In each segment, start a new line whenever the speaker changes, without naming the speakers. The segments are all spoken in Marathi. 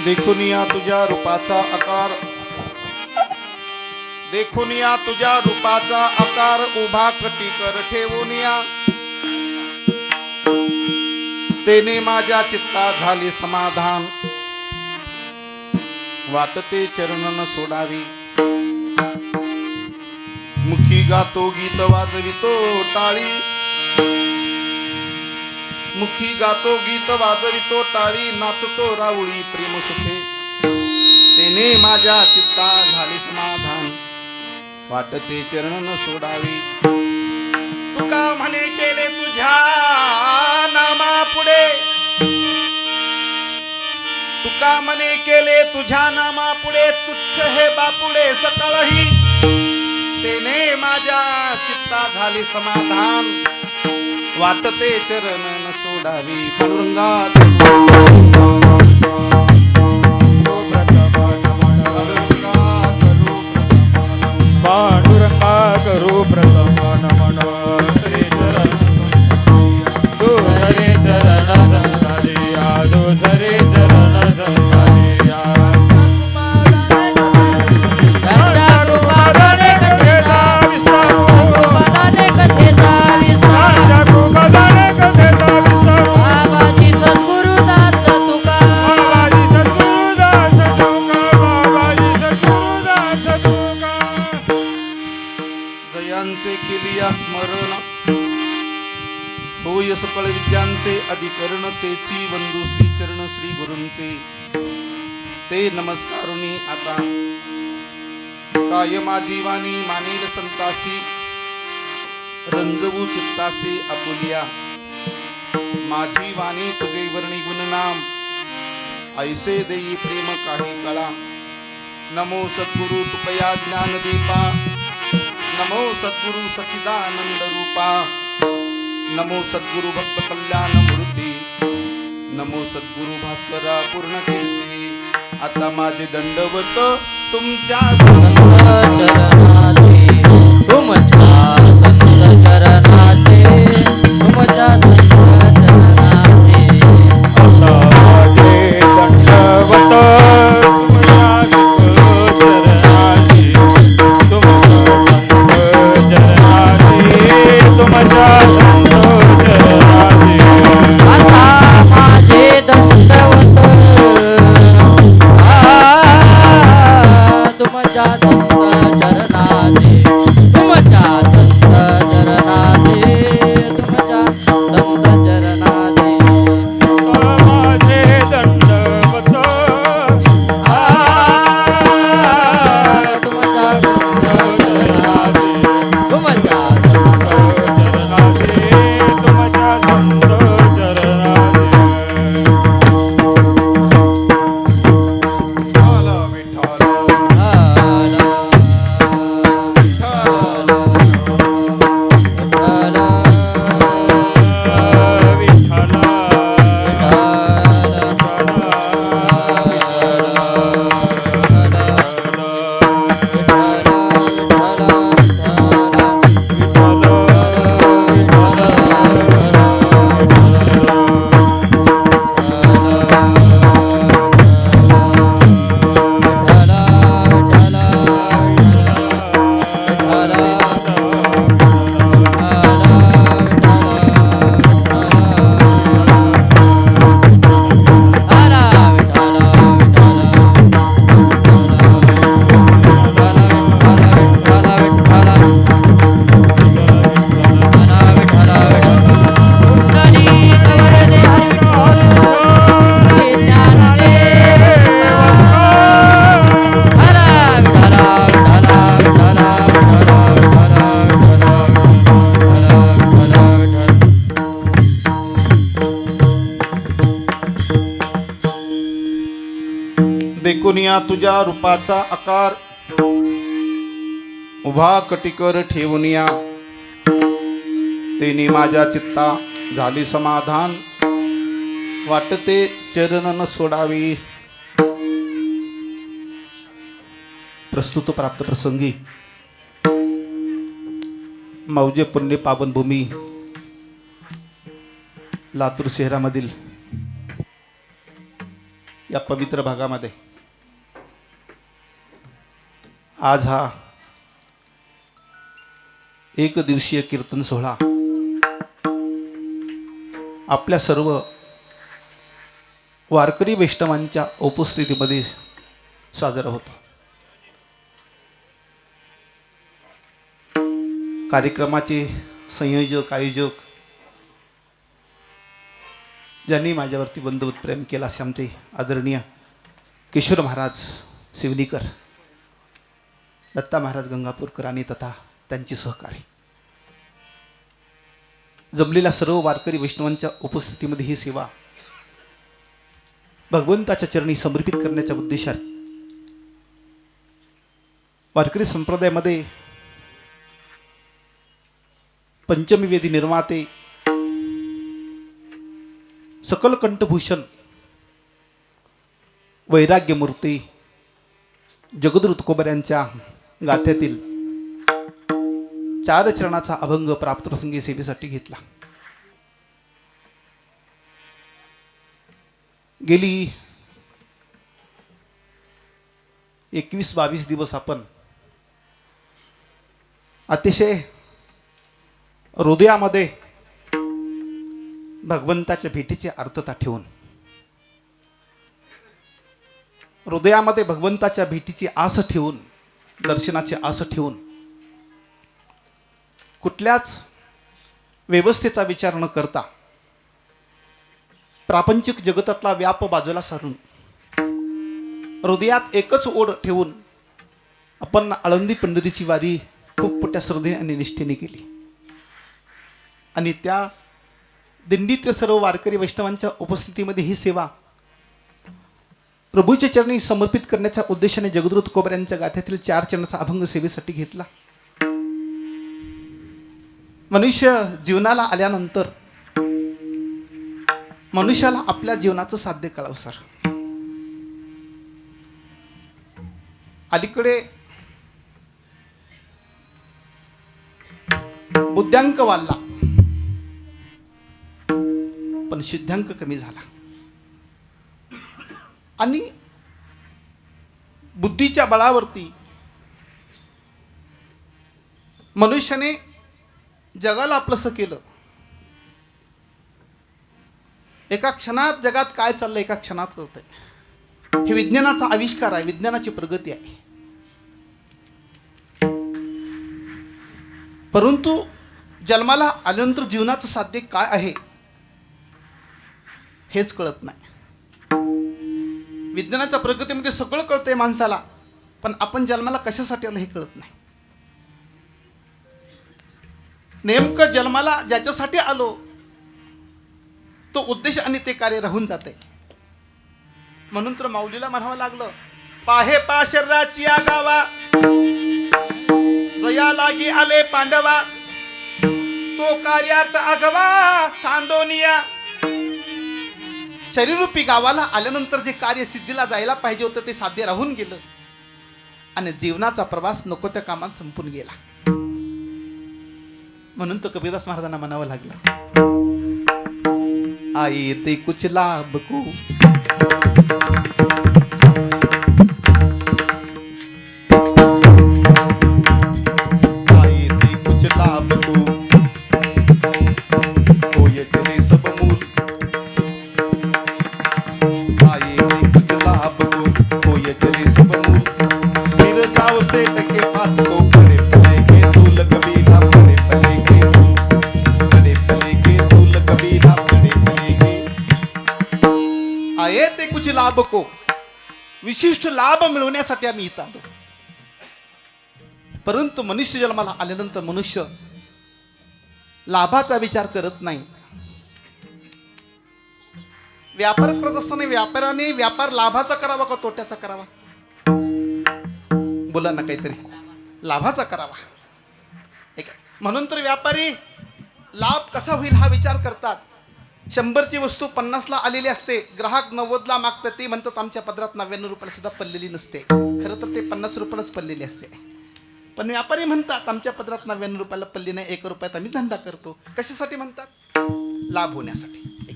देखून या तुझ्या रूपाचा आकार, देखून या तुझ्या रूपाचा आकार, उभा कटीकर ठेवून या तेने माझ्या चित्ता झाले समाधान, वाटते चरणन सोडावी। मुखी गातो गीत वाजवितो टाळी, मुखी गातो गीत वाजवितो टाळी, नाचतो राऊळी प्रेम सुखे तेने माझ्या चित्ता झाले समाधान, वाटते चरणन सोडावी। तुका म्हणे केले तुझ्या नामा पुढे, तुका म्हणे केले तुझ्या नामा पुढे, तुच्छ हे बापुडे सकाळही तेने माझ्या चित्ता झाले समाधान, वाटते चरणन सोडावी।
पांडुरंगा करू प्रथम नमन, श्री चरण तू हरे चरण संसारिया, तू हरे चरण संसारिया।
स्मरण होय सकळ विद्यांचे अधिकरण, तेची वंदू श्री चरण श्री गुरूंचे ते नमस्कारुनी। आता काय माझी वाणी मानेल संतासी, रंजवू चित्तासे आपुलिया। माझी वाणी तुझे वर्णी गुणनाम, ऐसे देई प्रेम काही कळा। नमो सद्गुरु तुकया ज्ञान दीपा, नमो सद्गुरु सच्चिदानंद रूपा, नमो सद्गुरु भक्त कल्याण मूर्ती, नमो सद्गुरु भास्करा पूर्ण कीर्ती। आता माझे दंडवत तुमच्या
चरणाचे, तुमच्या संत चरणाचे, तुमच्या संत चरणाचे।
आता माझे दंडवत तुमच्या संत चरणाचे, तुमच्या संत चरणाचे।
आता माझे दंडवत तुमच्या संत चरणाचे, तुमच्या संत चरणाचे, तुमच्या संत चरणाचे।
माझे दंडवत
तुमच्या संत चरणाचे, तुमच्या
देखुनिया तुझ्या रूपाचा आकार, उभा कटिकर ठेवूनिया तेने माझ्या चित्ता झाली समाधान, वाटते चरणन सोडावी। प्रस्तुत प्राप्त प्रसंगी मौजे पुण्य पावन भूमी लातूर शहरामधील या पवित्र भागामध्ये आज हा एक दिवसीय कीर्तन सोहळा आपल्या सर्व वारकरी वैष्णवांच्या उपस्थितीमध्ये साजरा होतो. कार्यक्रमाचे संयोजक आयोजक ज्यांनी माझ्यावरती बंधुवत प्रेम केला असे आमचे आदरणीय किशोर महाराज शिवनीकर, दत्ता महाराज गंगापूरकर आणि तथा त्यांची सहकारी, जमलेल्या सर्व वारकरी वैष्णवांच्या उपस्थितीमध्ये ही सेवा भगवंताच्या चरणी समर्पित करण्याच्या उद्देशाने वारकरी संप्रदायामध्ये पंचमी वेदी निर्माते सकल कंठभूषण वैराग्यमूर्ती जगद्गुरु तुकोबर यांच्या गाथ्यातील 4 चरणाचा अभंग प्राप्त प्रसंगी सेवेसाठी घेतला. गेली 21-22 दिवस आपण अतिशय हृदयामध्ये भगवंताच्या भेटीची अर्थता ठेवून, हृदयामध्ये भगवंताच्या भेटीची आस ठेवून, दर्शनाची आस ठेवून, कुठल्याच व्यवस्थेचा विचार न करता प्रापंचिक जगतातला व्याप बाजूला सारून हृदयात एकच ओढ ठेवून आपण आळंदी पंढरीची वारी खूप मोठ्या श्रद्धेने आणि निष्ठेने केली. आणि त्या दिंडीतील सर्व वारकरी वैष्णवांच्या उपस्थितीमध्ये ही सेवा प्रभूच्या चरणी समर्पित करण्याच्या उद्देशाने जगद्गुरु तुकोबर यांच्या गाथ्यातील 4 चरणाचा अभंग सेवेसाठी घेतला. मनुष्य जीवनाला आल्यानंतर मनुष्याला आपल्या जीवनाचं साध्य कळावं सर. अलीकडे बुद्ध्यांक वाढला पण शुद्धांक कमी झाला आणि बुद्धीच्या बळावरती मनुष्याने जगाला आपलंसं केलं. एका क्षणात जगात काय चाललंय एका क्षणात कळतंय. हे विज्ञानाचा आविष्कार आहे, विज्ञानाची प्रगती आहे. परंतु जन्माला आल्यानंतर जीवनाचं साध्य काय आहे हेच कळत नाही. विज्ञानाच्या प्रगतीमध्ये सगळं कळतंय माणसाला, पण आपण जन्माला कशासाठी आलो हे कळत नाही. नेमकं जन्माला ज्याच्यासाठी आलो तो उद्देश आणि ते कार्य राहून जाते. म्हणून तर माऊलीला म्हणावं लागलं, पाहे पा शरीराची या गावा जया लागी आले पांडवा, तो कार्यार्थ आगवा सांडोनिया. शरीररूपी गावाला आल्यानंतर जे कार्य सिद्धीला जायला पाहिजे होतं ते साध्य राहून गेलं आणि जीवनाचा प्रवास नको त्या कामात संपून गेला. म्हणून तर कबीरदास महाराजांना म्हणावं लागलं, आये ते कुछ लाभ को लाभ को, विशिष्ट लाभ मिळवण्यासाठी आम्ही इथं आलो. परंतु मनुष्य जन्माला आल्यानंतर मनुष्य लाभाचा विचार करत नाही. व्यापार करत असताना व्यापाराने व्यापार लाभाचा करावा का तोट्याचा करावा? बोला ना काहीतरी. लाभाचा करावा. म्हणून तर व्यापारी लाभ कसा होईल हा विचार करतात. 100ची वस्तू 50ला आलेली असते, ग्राहक 90ला मागतात. ते म्हणतात आमच्या पदरात 99 रुपयाला सुद्धा पडलेली नसते. खरं तर ते 50 रुपयालाच पडलेली असते. पण व्यापारी म्हणतात आमच्या पदरात 99 रुपयाला पडली नाही, 1 रुपयात आम्ही धंदा करतो. कशासाठी म्हणतात? लाभ होण्यासाठी.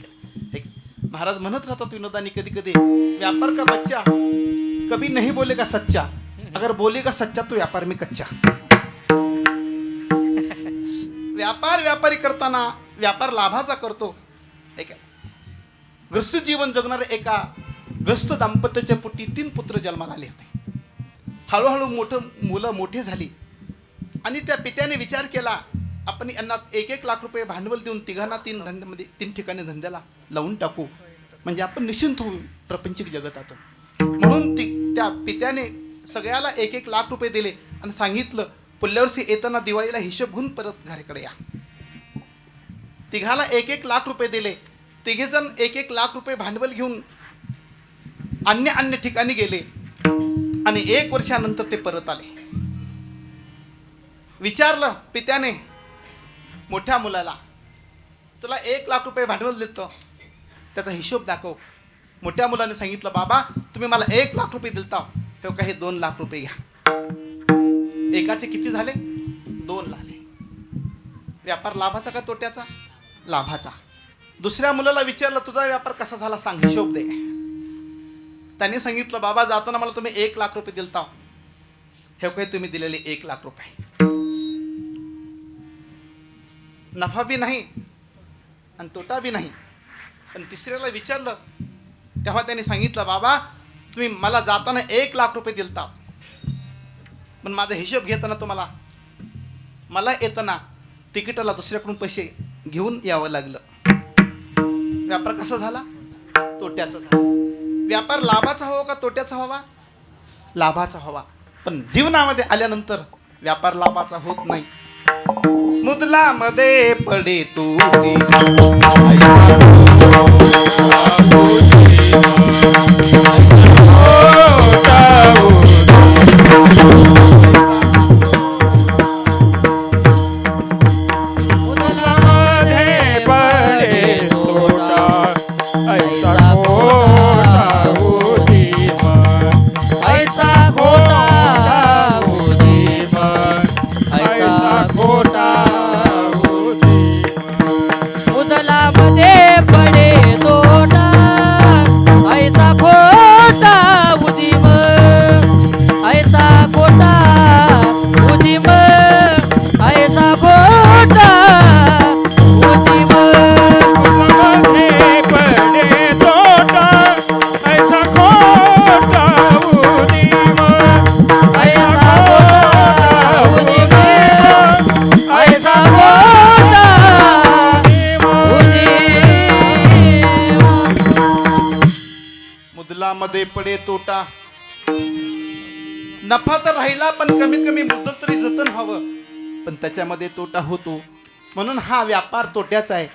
महाराज म्हणत राहतात विनोदानी कधी कधी, व्यापार का बच्चा कभी नहीं बोलेगा सच्चा, अगर बोलेगा सच्चा तो व्यापार में कच्चा. व्यापारी करताना व्यापार लाभाचा करतो. एक ग्रस्त जीवन जगणारे एका ग्रस्त दाम्पत्याच्या पोटी 3 पुत्र जन्माला आले होते. हळूहळू मुलं मोठे झाली आणि त्या पित्याने विचार केला, आपण यांना 1-1 लाख रुपये भांडवल देऊन तिघांना 3 ठिकाणी धंद्याला लावून टाकू, म्हणजे आपण निश्चिंत होऊ प्रापंचिक जगतातून. म्हणून त्या पित्याने सगळ्याला 1-1 लाख रुपये दिले आणि सांगितलं, पुढल्या वर्षी येताना दिवाळीला हिशोब घेऊन परत घराकडे या. तिघाला 1-1 लाख रुपये दिले. तिघेजण 1-1 लाख रुपये भांडवल घेऊन अन्य ठिकाणी गेले आणि 1 वर्षानंतर ते परत आले. विचारलं पित्याने मोठ्या मुलाला, तुला 1 लाख रुपये भांडवल देतो, त्याचा हिशोब दाखव. मोठ्या मुलाने सांगितलं, बाबा तुम्ही मला 1 लाख रुपये दिलता, हे काही 2 लाख रुपये घ्या. एकाचे किती झाले? 2 झाले. व्यापार लाभाचा का तोट्याचा? लाभाचा. दुसऱ्या मुलाला विचारलं, तुझा व्यापार कसा झाला सांग, हिशोब दे. त्याने सांगितलं, बाबा जाताना मला तुम्ही 1 लाख रुपये दिलता, हे काही तुम्ही दिलेले 1 लाख रुपये, नफा बी नाही आणि तोटा बी नाही. पण तिसऱ्याला विचारलं तेव्हा त्याने सांगितलं, बाबा तुम्ही मला जाताना 1 लाख रुपये दिलता, पण माझा हिशोब घेताना तुम्हाला मला येताना तिकिटाला दुसऱ्याकडून पैसे घेऊन यावं लागलं. व्यापार कसा झाला? तोट्याचा झाला. व्यापार लाभाचा हवा का तोट्याचा हवा? लाभाचा हवा. पण जीवनामध्ये आल्यानंतर व्यापार लाभाचा होत नाही. मुदला मध्ये पडे तोटे,
मध्ये पडे तोटा, ऐसा खोटा उदीम,
ऐसा खोटा
उदीम, ऐसा खोटा उदीम.
मुदलामध्ये पडे तोटा, ऐसा खोटा उदीम, ऐसा खोटा उदीम, ऐसा खोटा उदीम.
मध्ये पडे तोटा, ऐसा खोटा उदीम,
ऐसा खोटा उदीम, ऐसा खोटा
मुदलामध्ये पडे तोटा. नफा तर राहिला, पण कमीत कमी मुद्दल तरी जतन व्हावं, पण त्याच्यामध्ये तोटा होतो. म्हणून हा व्यापार तोट्याचा आहे.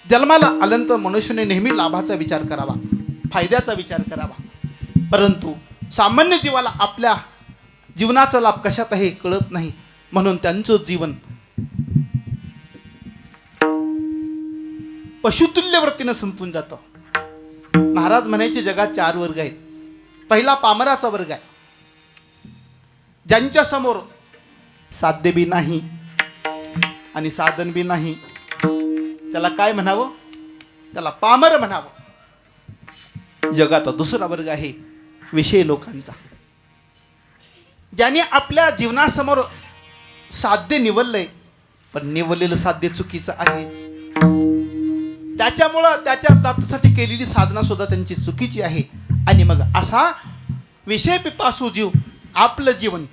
जन्माला आल्यानंतर मनुष्याने नेहमी लाभाचा विचार करावा, फायद्याचा विचार करावा. परंतु सामान्य जीवाला आपल्या जीवनाचा लाभ कशात आहे कळत नाही, म्हणून त्यांचं जीवन पशुतुल्य वृत्तीनं संपून जातं. महाराज म्हणायचे, जगात 4 वर्ग आहेत. पहिला पामराचा वर्ग आहे, ज्यांच्या समोर साध्य बी नाही आणि साधन बी नाही, त्याला काय म्हणावं? त्याला पामर म्हणावं. जगात दुसरा वर्ग आहे विषय लोकांचा, ज्याने आपल्या जीवनासमोर साध्य निवडलंय, पण निवडलेलं साध्य चुकीचं आहे. त्याच्यामुळं त्याच्या प्राप्तीसाठी केलेली साधना सुद्धा त्यांची चुकीची आहे. आणि मग असा विषय पिपासू जीव आपलं जीवन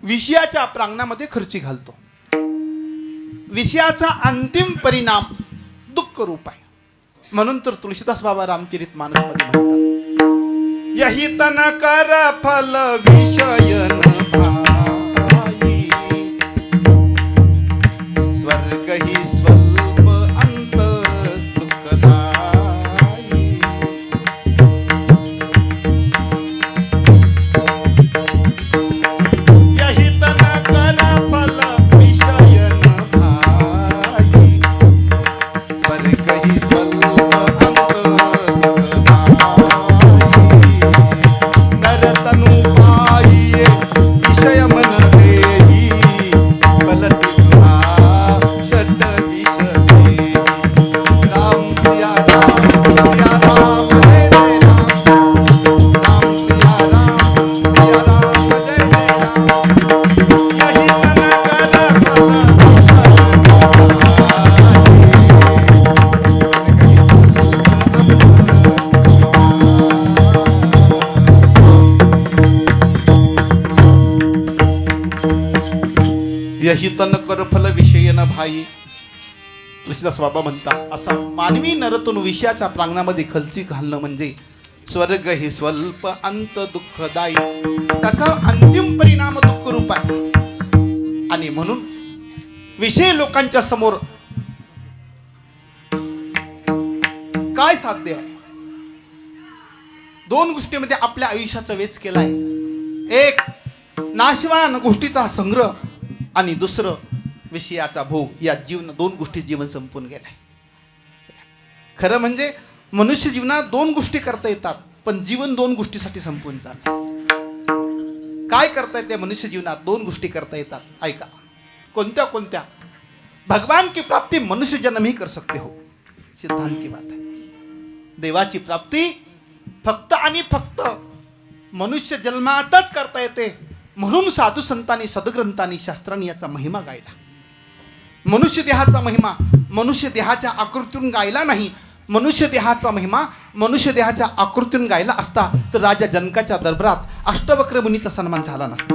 विषयाच्या प्रांगणामध्ये खर्ची घालतो. विषयाचा अंतिम परिणाम दुःख रूप आहे. म्हणून तर तुळशीदास बाबा रामचरित मानसमध्ये म्हणतात, यही तन कर फल विषयन भाई, स्वर्ग ही स्वल्प अंत दुःखदायी. यही तन कर फल विषयन भाई, स्वर्ग ही स्वल्प अंत दुःखदायी. नरतनु पाइये यही तन कर फल विषय न भाई. तुळशीदास बाबा म्हणतात असा मानवी नरतून विषयाच्या प्रांगणामध्ये खलची घालणं म्हणजे स्वर्ग हे स्वल्प अंत दुःखदायी, त्याचा अंतिम परिणाम दुःख रूप आहे. आणि म्हणून विषय लोकांच्या समोर काय साध्य आहे? दोन गोष्टीमध्ये आपल्या आयुष्याचा वेच केलाय. एक नाशवान गोष्टीचा संग्रह आणि दुसरं विषयाचा भोग. या जीवन दोन गोष्टी जीवन संपून गेलाय. खरं म्हणजे मनुष्य जीवनात दोन गोष्टी करता येतात, पण जीवन दोन गोष्टीसाठी संपून चाललं. काय करता येते मनुष्य जीवनात? दोन गोष्टी करता येतात. ऐका, कोणत्या कोणत्या? भगवान की प्राप्ति मनुष्य जन्म ही कर सकते हो, सिद्धांत की बात है. देवाची प्राप्ती फक्त आणि फक्त मनुष्य जन्मातच करता येते. म्हणून साधू संतांनी सद्ग्रंथांनी शास्त्रांनी याचा महिमा गायला. मनुष्य देहाचा महिमा मनुष्य देहाच्या आकृतीतून गायला नाही. मनुष्य देहाचा महिमा मनुष्य देहाच्या आकृतीतून गायला असता तर राजा जनकाच्या दरबारात अष्टवक्र मुनीचा सन्मान झाला नसता.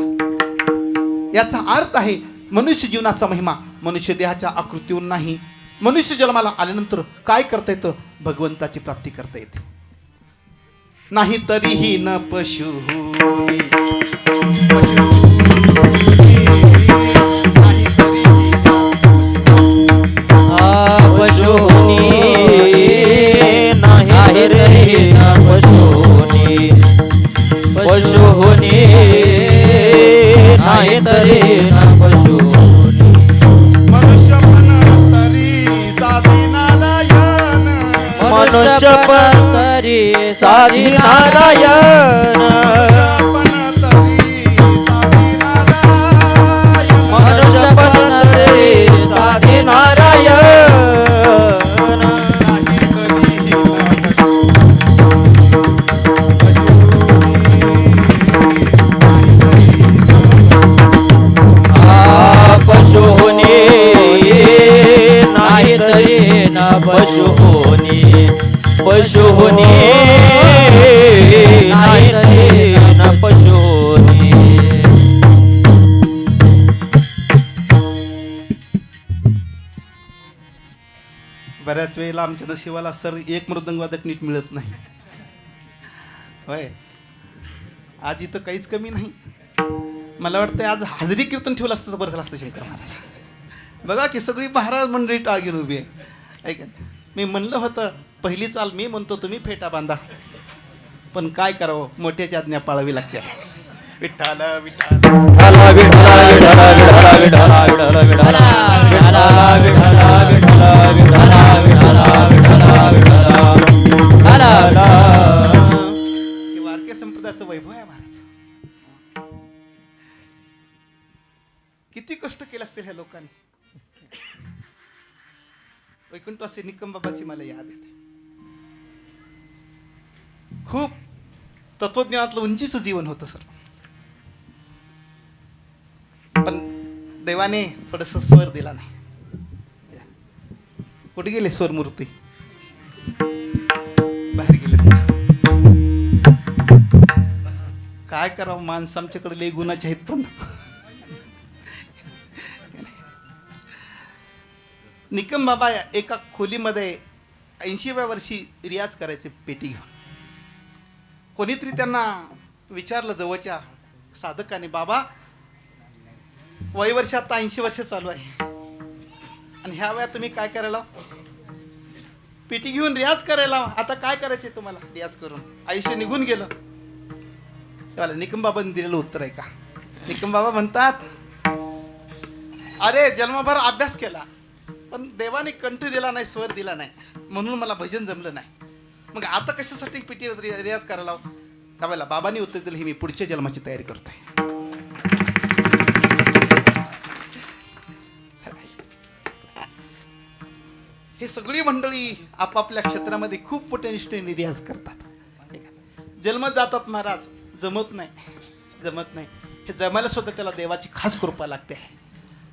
याचा अर्थ आहे मनुष्य जीवनाचा महिमा मनुष्य देहाच्या आकृतीतून नाही. मनुष्य जन्माला आल्यानंतर काय करता येतं? भगवंताची प्राप्ती करता येते. नाही तरीही न पशुहुनी
पशुनी नाही रे ना पशुनी, पशुनी नाही तरी ना पशुनी.
मनुष्यपण तरी साधी नारायण,
मनुष्यपण तरी साधी नारायण, मनुष्यपण तरी साधी नारायण. पशुनी नाही तरी ना पशुनी, पशुनी नाही तरी ना पशुनी.
बऱ्याच वेळेला आमच्या नशिबाला सर एक मृदंगवादक नीट मिळत नाही. होय, आज इथं काहीच कमी नाही. मला वाटतं आज हाजरी कीर्तन ठेवलं असतं तर बरं झालं असतं. शंकर महाराज बघा की सगळी महाराज मंडळी टाळगीन उभी आहे. ऐका, मी म्हणलं होतं पहिली चाल मी म्हणतो तुम्ही फेटा बांधा, पण काय करावं, मोठ्याची आज्ञा पाळावी लागते. विठ्ठल विठ्ठल
विठ्ठला विठ्ठला विठ्ठला विठ्ठला विठ्ठला विठ्ठला विठ्ठला विठ्ठला विठ्ठला विठ्ठला विठ्ठला विठ्ठला.
हे वारके संप्रदायाचं वैभव आहे महाराज. किती कष्ट केले असतील ह्या लोकांनी. वैकुंठवासी निकम बाबाची मला याद येते. खूप तत्वज्ञानातलं उंचीचं जीवन होतं सर, पण देवाने थोडस स्वर दिला नाही. कुठे गेले स्वरमूर्ती? बाहेर गेले. काय करावं, माणसं आमच्याकडे लई गुणाचे आहेत. पण निकम बाबा एका खोलीमध्ये 80व्या वर्षी रियाज करायचे पेटी घेऊन. कोणीतरी त्यांना विचारलं जवळच्या साधकाने, बाबा वय वर्ष आता 80 वर्ष चालू आहे आणि ह्या वेळा तुम्ही काय करायला? पेटी घेऊन रियाज करायला. आता काय करायचे तुम्हाला? रियाज करून आयुष्य निघून गेलं. तेव्हा निकम बाबांनी दिलेलं उत्तर आहे का? निकम बाबा म्हणतात, अरे जन्मभर अभ्यास केला पण देवाने कंठ दिला नाही, स्वर दिला नाही, म्हणून मला भजन जमलं नाही. मग आता कशासाठी पेटी रियाज करायला? त्यावेळेला बाबांनी उत्तर दिलं, ही मी पुढच्या जन्माची तयारी करतोय. हे सगळी मंडळी आपापल्या क्षेत्रामध्ये खूप मोठ्या निष्ठेने रियाज करतात. जन्म जातात महाराज, जमत नाही. हे जमायला सुद्धा त्याला देवाची खास कृपा लागते.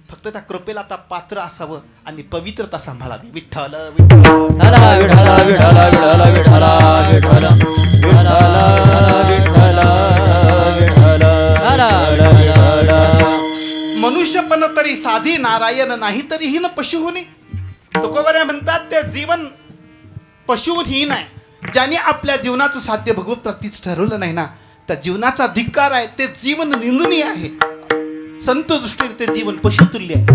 फक्त त्या कृपेला आता पात्र असावं आणि पवित्रता सांभाळावी. विठ्ठल
विठ्ठला विठ्ठला विठ्ठला विठ्ठला विठ्ठला विठ्ठला विठ्ठला विठ्ठला.
मनुष्यपण ईश्वरी साधी नारायण नाही तरी हीन पशुहुनी. तुकोबऱ्या म्हणतात ते जीवन पशुहीन आहे. ज्याने आपल्या जीवनाचं साध्य भगवत प्राप्तीच ठरवलं नाही ना, त्या जीवनाचा धिक्कार आहे. ते जीवन निंदनीय आहे. संत दृष्टीने ते जीवन पशुतुल्य आहे.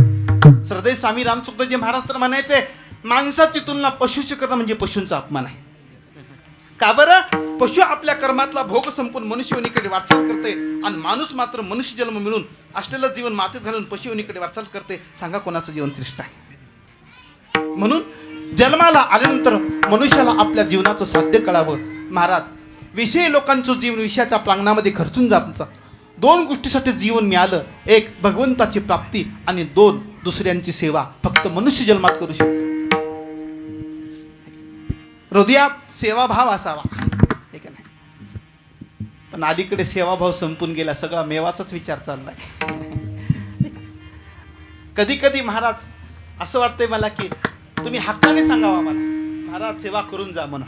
श्रद्धेय स्वामी रामसुखदासजी महाराज तर म्हणायचे, माणसाची तुलना पशुशी करणं म्हणजे पशूंचा अपमान आहे. का बरं? पशु आपल्या कर्मातला भोग संपून मनुष्यवनीकडे वाटचाल करते आणि माणूस मात्र मनुष्य जन्म मिळून असलेलं जीवन मातीत घालून पशुवनीकडे वाटचाल करते. सांगा कोणाचं जीवन श्रेष्ठ आहे? म्हणून जन्माला आल्यानंतर मनुष्याला आपल्या जीवनाचं साध्य कळावं. महाराज, विषयी लोकांचं जीवन विषयाच्या प्रांगणामध्ये खर्चून जातं. 2 गोष्टीसाठी जीवन मिळालं. 1 भगवंताची प्राप्ती आणि 2 दुसऱ्यांची सेवा. फक्त मनुष्य जन्मात करू शकतो. हृदयात सेवाभाव असावा, हे का नाही? पण अलीकडे सेवाभाव संपून गेला. सगळा मेवाचाच विचार चाललाय. कधी कधी महाराज असं वाटतंय मला की तुम्ही हक्काने सांगावा मला, महाराज सेवा करून जा म्हणून.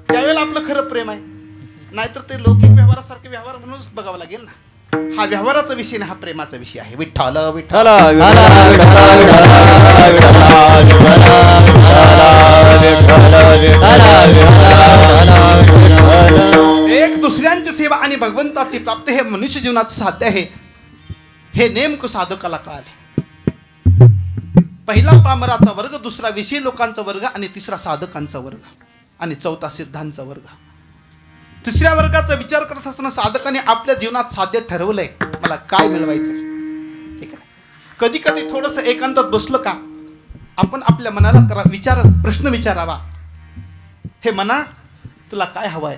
त्यावेळेला आपलं खरं प्रेम आहे. नाहीतर ते लौकिक व्यवहारासारखे व्यवहार म्हणूनच बघावं लागेल ना. हा व्यवहाराचा विषय नाही, हा प्रेमाचा विषय आहे. विठ्ठल विठ्ठल. एक दुसऱ्यांची सेवा आणि भगवंताची प्राप्ती हे मनुष्य जीवनाचं साध्य आहे. हे नेमकं साधकाला कळाले. पहिला पामराचा वर्ग, दुसरा विषयी लोकांचा वर्ग आणि तिसरा साधकांचा वर्ग आणि चौथा सिद्धांचा वर्ग. तिसऱ्या वर्गाचा विचार करत असताना साधकाने आपल्या जीवनात साध्य ठरवलंय, मला काय मिळवायचं. ठीक आहे. कधी कधी थोडस एकांतात बसलं का आपण आपल्या मनाला प्रश्न विचारावा, हे मना तुला काय हवंय.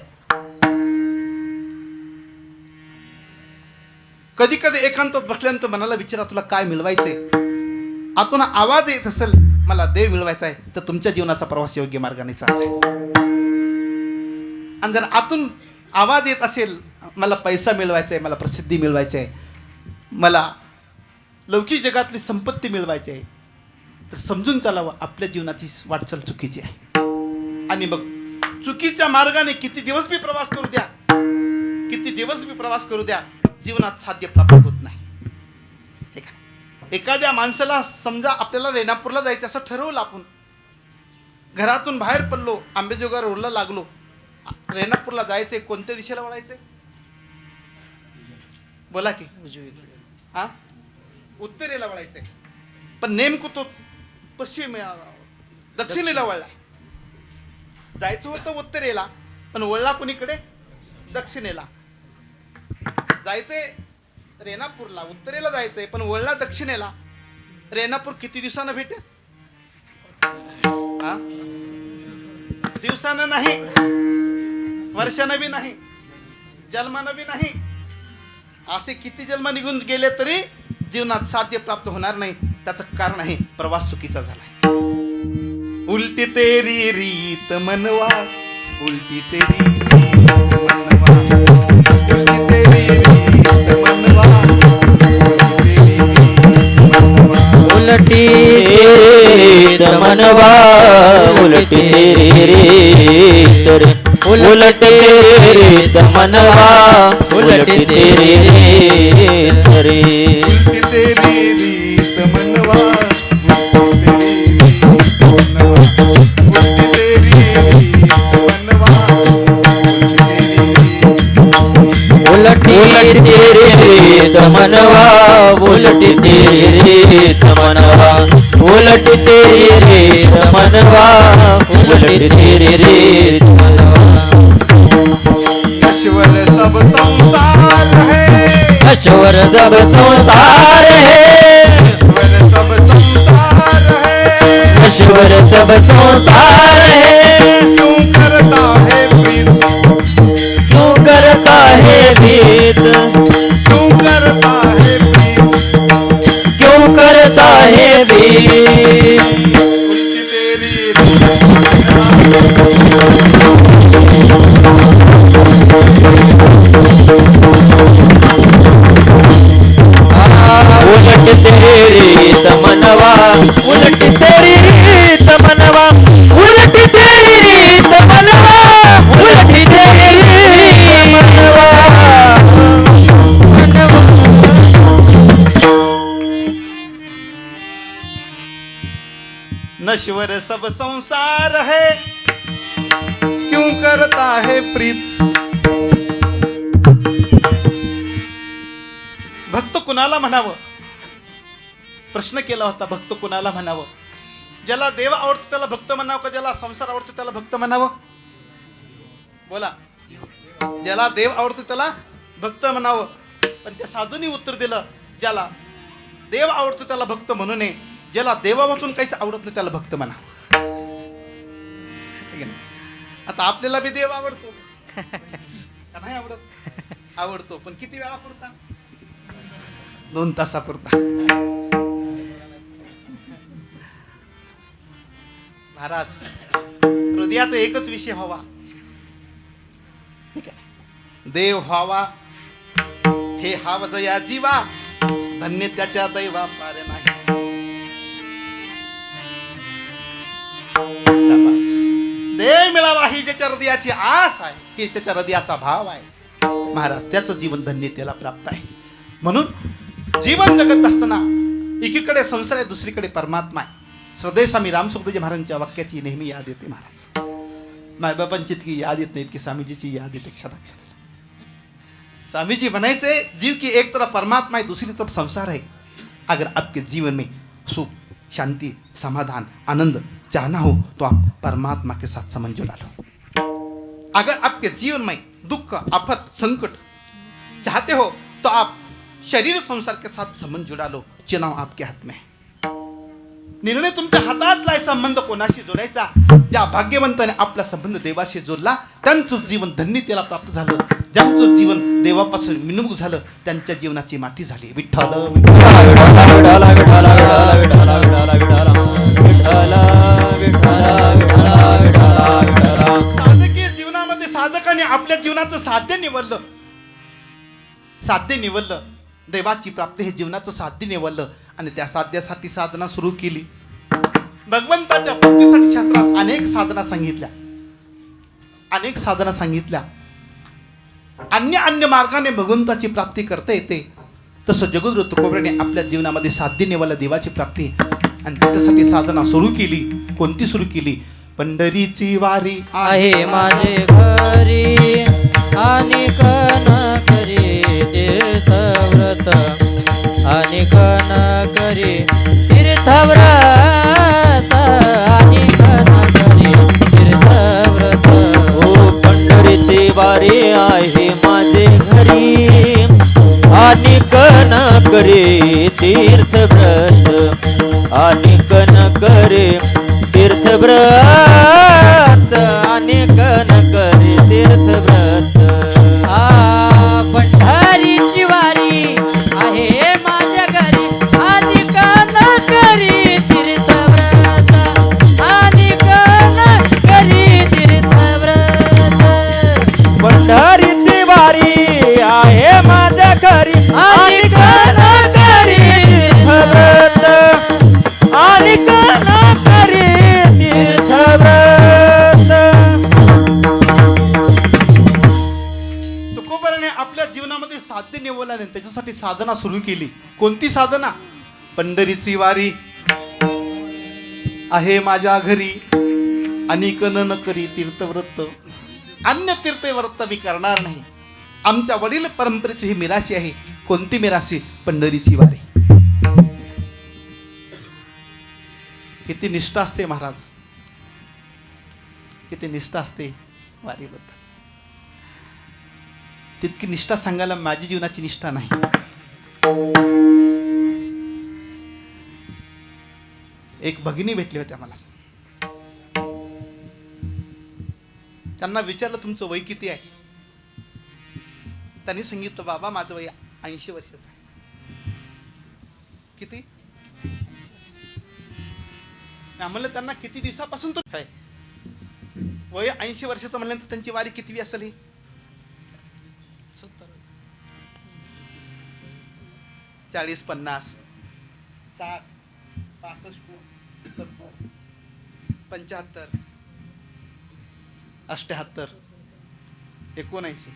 कधी कधी एकांतात बसल्यानंतर मनाला विचारा तुला काय मिळवायचंय. आतून आवाज येत असेल मला देव मिळवायचा आहे, तर तुमच्या जीवनाचा प्रवास योग्य मार्गाने चाललाय. आणि जर आतून आवाज येत असेल मला पैसा मिळवायचा आहे, मला प्रसिद्धी मिळवायची आहे, मला लौकिक जगातली संपत्ती मिळवायची आहे, तर समजून चालावं आपल्या जीवनाची वाटचाल चुकीची आहे. आणि मग चुकीच्या मार्गाने किती दिवस बी प्रवास करू द्या, किती दिवस बी प्रवास करू द्या, जीवनात साध्य प्राप्त होत नाही. एखाद्या माणसाला समजा आपल्याला रेणापूरला जायचं असं ठरवलं, आपण घरातून बाहेर पडलो, आंबेजोगाई रोडला लागलो, रेणापूरला जायचंय, कोणत्या दिशेला वळायचंय? बोला की. हा, उत्तरेला वळायचंय. पण नेमकं तो दक्षिणेला वळला. जायचं होतं उत्तरेला, पण वळला कोणीकडे? दक्षिणेला. जायचंय रेणापूरला, उत्तरेला जायचंय, पण वळला दक्षिणेला. रेणापूर किती दिवसानं भेटेल? हा, दिवसानं नाही, वर्षानं बी नाही, जन्मानं बी नाही. असे किती जन्म निघून गेले तरी जीवनात साध्य प्राप्त होणार नाही. त्याचं कारण आहे प्रवास चुकीचा झाला. उलटी तेरी रीत मनवा, उलटी तेरी रीत मनवा, उलटी तेरी रीत मनवा,
उलटी रीत मनवा, उलटी रीत रे, उलटी रीत मनवा, उलटी तेरी रीत रे,
उलटी तेरी रीत मनवा,
उलटी तेरी रीत मनवा, उलटी तेरी रीत मनवा, उलटी तेरी रीत मनवा, उलटी तेरी रीत मनवा.
ईश्वर सब संसार है,
ईश्वर सब संसार है,
ईश्वर सब संसार है,
ईश्वर सब संसार है.
क्यों करता है प्रीत,
क्यों करता है भेद,
क्यों करता है प्रीत,
क्यों करता है भेद.
उलटी तेरी
उलट तेरी रीत मनवा, उलट तेरी रीत मनवा, उलट तेरी रीत मनवा, उलट तेरी रीत मनवा.
संसार है क्यों करता है प्रीत. भक्त कुणाला म्हणावं, प्रश्न केला होता. भक्त कुणाला म्हणावं? ज्याला देव आवडतो त्याला भक्त म्हणावं का ज्याला संसार आवडतो त्याला भक्त म्हणावं? बोला. ज्याला देव आवडतो त्याला भक्त म्हणावं. पण त्या साधूंनी उत्तर दिलं, ज्याला देव आवडतो त्याला भक्त म्हणू नये, ज्याला देवा वाचून काहीच आवडत नाही त्याला भक्त म्हणावं. ठीक आहे ना? आता आपल्याला बी देव आवडतो का नाही आवडत? आवडतो, पण किती वेळा पुरता? 2 तासापुरता. महाराज, हृदयाचा एकच विषय व्हावा. ठीक आहे, देव व्हावा हे हाव जया जीवा, धन्य त्याच्या दैवा पार नाही. शाबास. देव मिळावा ही ज्याच्या हृदयाची आस आहे, ही त्याच्या हृदयाचा भाव आहे महाराज, त्याचं जीवन धन्य त्याला प्राप्त आहे. म्हणून जीवन जगत असताना एकीकडे संसार आहे, दुसरीकडे परमात्मा आहे. श्रद्धेय स्वामी रामसुखदेवजी महाराजांच्या वाक्याची नेहमी याद येते महाराज. मायबापांची इतकी याद येत नाही इतकी स्वामीजीची याद येते क्षणाक्षणाला. स्वामीजी म्हणायचे, जीव की एक तरफ परमात्मा है, दूसरी तरफ संसार है. अगर आपके जीवन में सुख, शांति, समाधान, आनंद चाहना हो तो आप परमात्मा के साथ संबंध जुड़ा लो. अगर आपके जीवन में दुख, आफत, संकट चाहते हो तो आप शरीर संसार के साथ संबंध जुड़ा लो. चुनाव आपके हाथ में है. निर्णय तुमच्या हातातला आहे. संबंध कोणाशी जोडायचा? ज्या भाग्यवंताने आपला संबंध देवाशी जोडला त्यांचं जीवन धन्य त्याला प्राप्त झालं. ज्यांचं जीवन देवापासून विमुख झालं त्यांच्या जीवनाची माती झाली. विठ्ठल साधकीय जीवनामध्ये साधकाने आपल्या जीवनाचं साध्य निवडलं. साध्य निवडलं, देवाची प्राप्ती हे जीवनाचं साध्य निवडलं आणि त्या साध्यासाठी साधना सुरू केली. भगवंताच्या प्राप्तीसाठी शास्त्रात अनेक साधना सांगितल्या, अनेक साधना सांगितल्या. अन्य मार्गाने भगवंताची प्राप्ती करता येते. तसं जगद्गुरु तुकोबराने आपल्या जीवनामध्ये साध्य निवडलं देवाची प्राप्ती आणि त्याच्यासाठी साधना सुरू केली. कोणती सुरू केली? पंढरीची वारी
आहे माझे घरी आणि कन करी तीर्थव्रत, आणि कन करी तीर्थव्रत, आणि कन करी तीर्थव्रत.
ओ पंढरीची वारी आहे माझे घरी, आणि कन करे तीर्थव्रत, आणि कन करे तीर्थव्रत, आणि कन करे तीर्थव्रत.
पंढरीची वारी आहे माझ्या घरी, आणि कन करी तीर्थव्रत, आणि कन करी तीर्थव्रत.
पंढरीची वारी आहे माझ्या घरी, आणि कन करी तीर्थव्रत, आणि कन करी तीर्थव्रत.
तुकोबराने आपल्या जीवनामध्ये साध्य निवडलं आणि त्याच्यासाठी साधना सुरू केली. कोणती साधना? पंढरीची वारी आहे माझ्या घरी, अनेक न करी तीर्थव्रत. अन्य तीर्थव्रत मी करणार नाही. आमच्या वडील परंपरेची ही मिराशी आहे. कोणती मिराशी? पंढरीची वारी. किती निष्ठा असते महाराज, किती निष्ठा असते वारीबद्दल. तितकी निष्ठा सांगायला माझी जीवनाची निष्ठा नाही. एक भगिनी भेटली होती आम्हाला. त्यांना विचारलं तुमचं वय किती आहे? त्यांनी सांगितलं बाबा माझं वय 80 वर्षाचं आहे. किती? म्हणलं त्यांना किती दिवसापासून तो काय वय 80 वर्षाचं म्हणल्यानंतर त्यांची वारी कितवी असेल? 40, 50, 60, 65, 70, 75, 78, 79.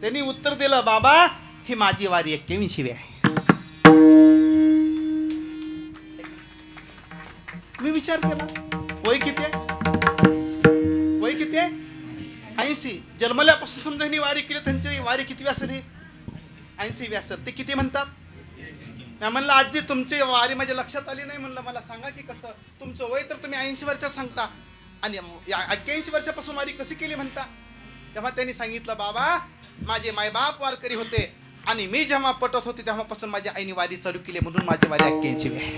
त्यांनी उत्तर दिलं बाबा ही माझी वारी 81वी आहे. मी विचार केला? वय किती आहे? वय किती आहे? 80. जन्मल्यापासून समजा हिने वारी केली, त्यांची वारी किती असेल? ही 80 असेल. ते किती म्हणतात? मी म्हणलं आजी तुमची वारी माझ्या लक्षात आली नाही. म्हणलं मला सांगा की कसं. तुमचं वय तर तुम्ही 80 वर्षात सांगता आणि 81 वर्षापासून वारी कशी केली म्हणता. तेव्हा त्यांनी सांगितलं बाबा माझे मायबाप वारकरी होते आणि मी जेव्हा पटत होते तेव्हापासून माझ्या आईने वारी चालू केली म्हणून माझी वारी 81 आहे.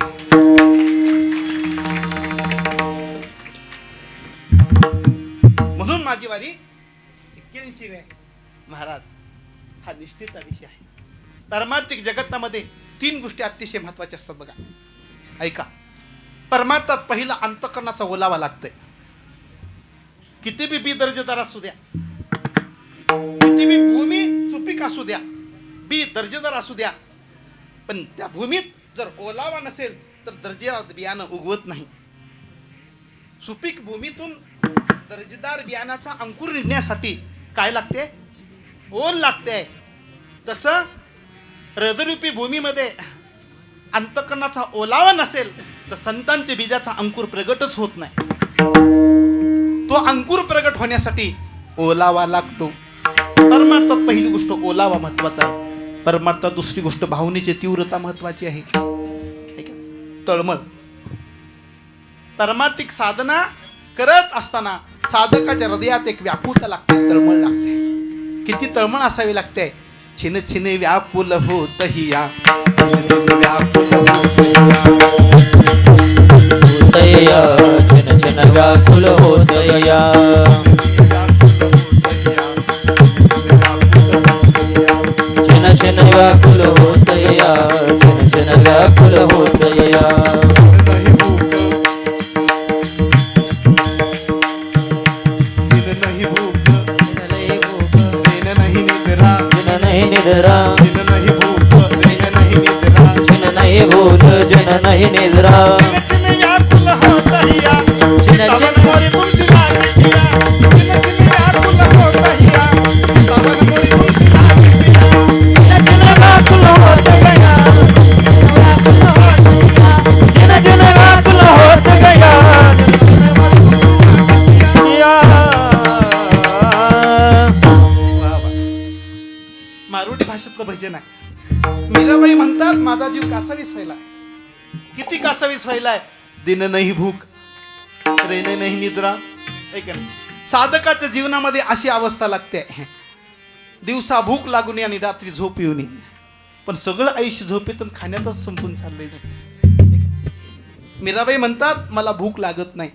म्हणून माझी वारी 81 आहे. महाराज हा निष्ठेचा विषय आहे. पारमार्थिक जगतामध्ये 3 गोष्टी अतिशय महत्वाच्या असतात बघा. ऐका, परमार्थात पहिला अंतःकरणाचा ओलावा लागतोय. किती बी दर्जेदार असू द्या, किती बी भूमी सुपीक असू द्या, बी दर्जेदार असू द्या, पण त्या भूमीत जर ओलावा नसेल तर दर्जेदार बियाणं उगवत नाही. सुपीक भूमीतून दर्जेदार बियाणाचा अंकुर निघण्यासाठी काय लागते? ओल लागते. तसं हृदयरूपी भूमीमध्ये अंतःकरणाचा ओलावा नसेल तर संतांच्या बीजाचा अंकुर प्रगटच होत नाही. तो अंकुर प्रगट होण्यासाठी ओलावा लागतो. परमार्थात पहिली गोष्ट ओलावा महत्वाचा आहे. परमार्थात दुसरी गोष्ट भावनेची तीव्रता महत्वाची आहे. तळमळ. परमार्थिक साधना करत असताना साधकाच्या हृदयात एक व्याकुलता लागते, तळमळ लागते. किती तळमळ असावी लागते? छिन छिन व्याकुल होत हिया, व्याकुल
होतया छिन छिन व्याकुल होतया, छिन छिन व्याकुल होतया, छिन छिन व्याकुल होतया. निद्रा जिन नहीं भूख जिन नहीं निद्रा,
छिन व्याकुल होत हिया, सावन मोरी तुमची लागी हिया, छिन व्याकुल होत हिया, सावन मोरी तुमची लागी हिया,
जिन व्याकुल होत गया, जिन व्याकुल होत गया.
मारुडी भाषेतलं भजन आहे. मीराबाई म्हणतात माझा जीव कासावीस व्हायला. किती कासावीस व्हायलाय? दिन नाही भूक रेने नाही निद्रा. ऐका ना, साधकाच्या जीवनामध्ये अशी अवस्था लागते. दिवसा भूक लागून आणि रात्री झोप येऊ नये, पण सगळं आयुष्य झोपेतून खाण्यातच संपून चाललंय. मीराबाई म्हणतात मला भूक लागत नाही.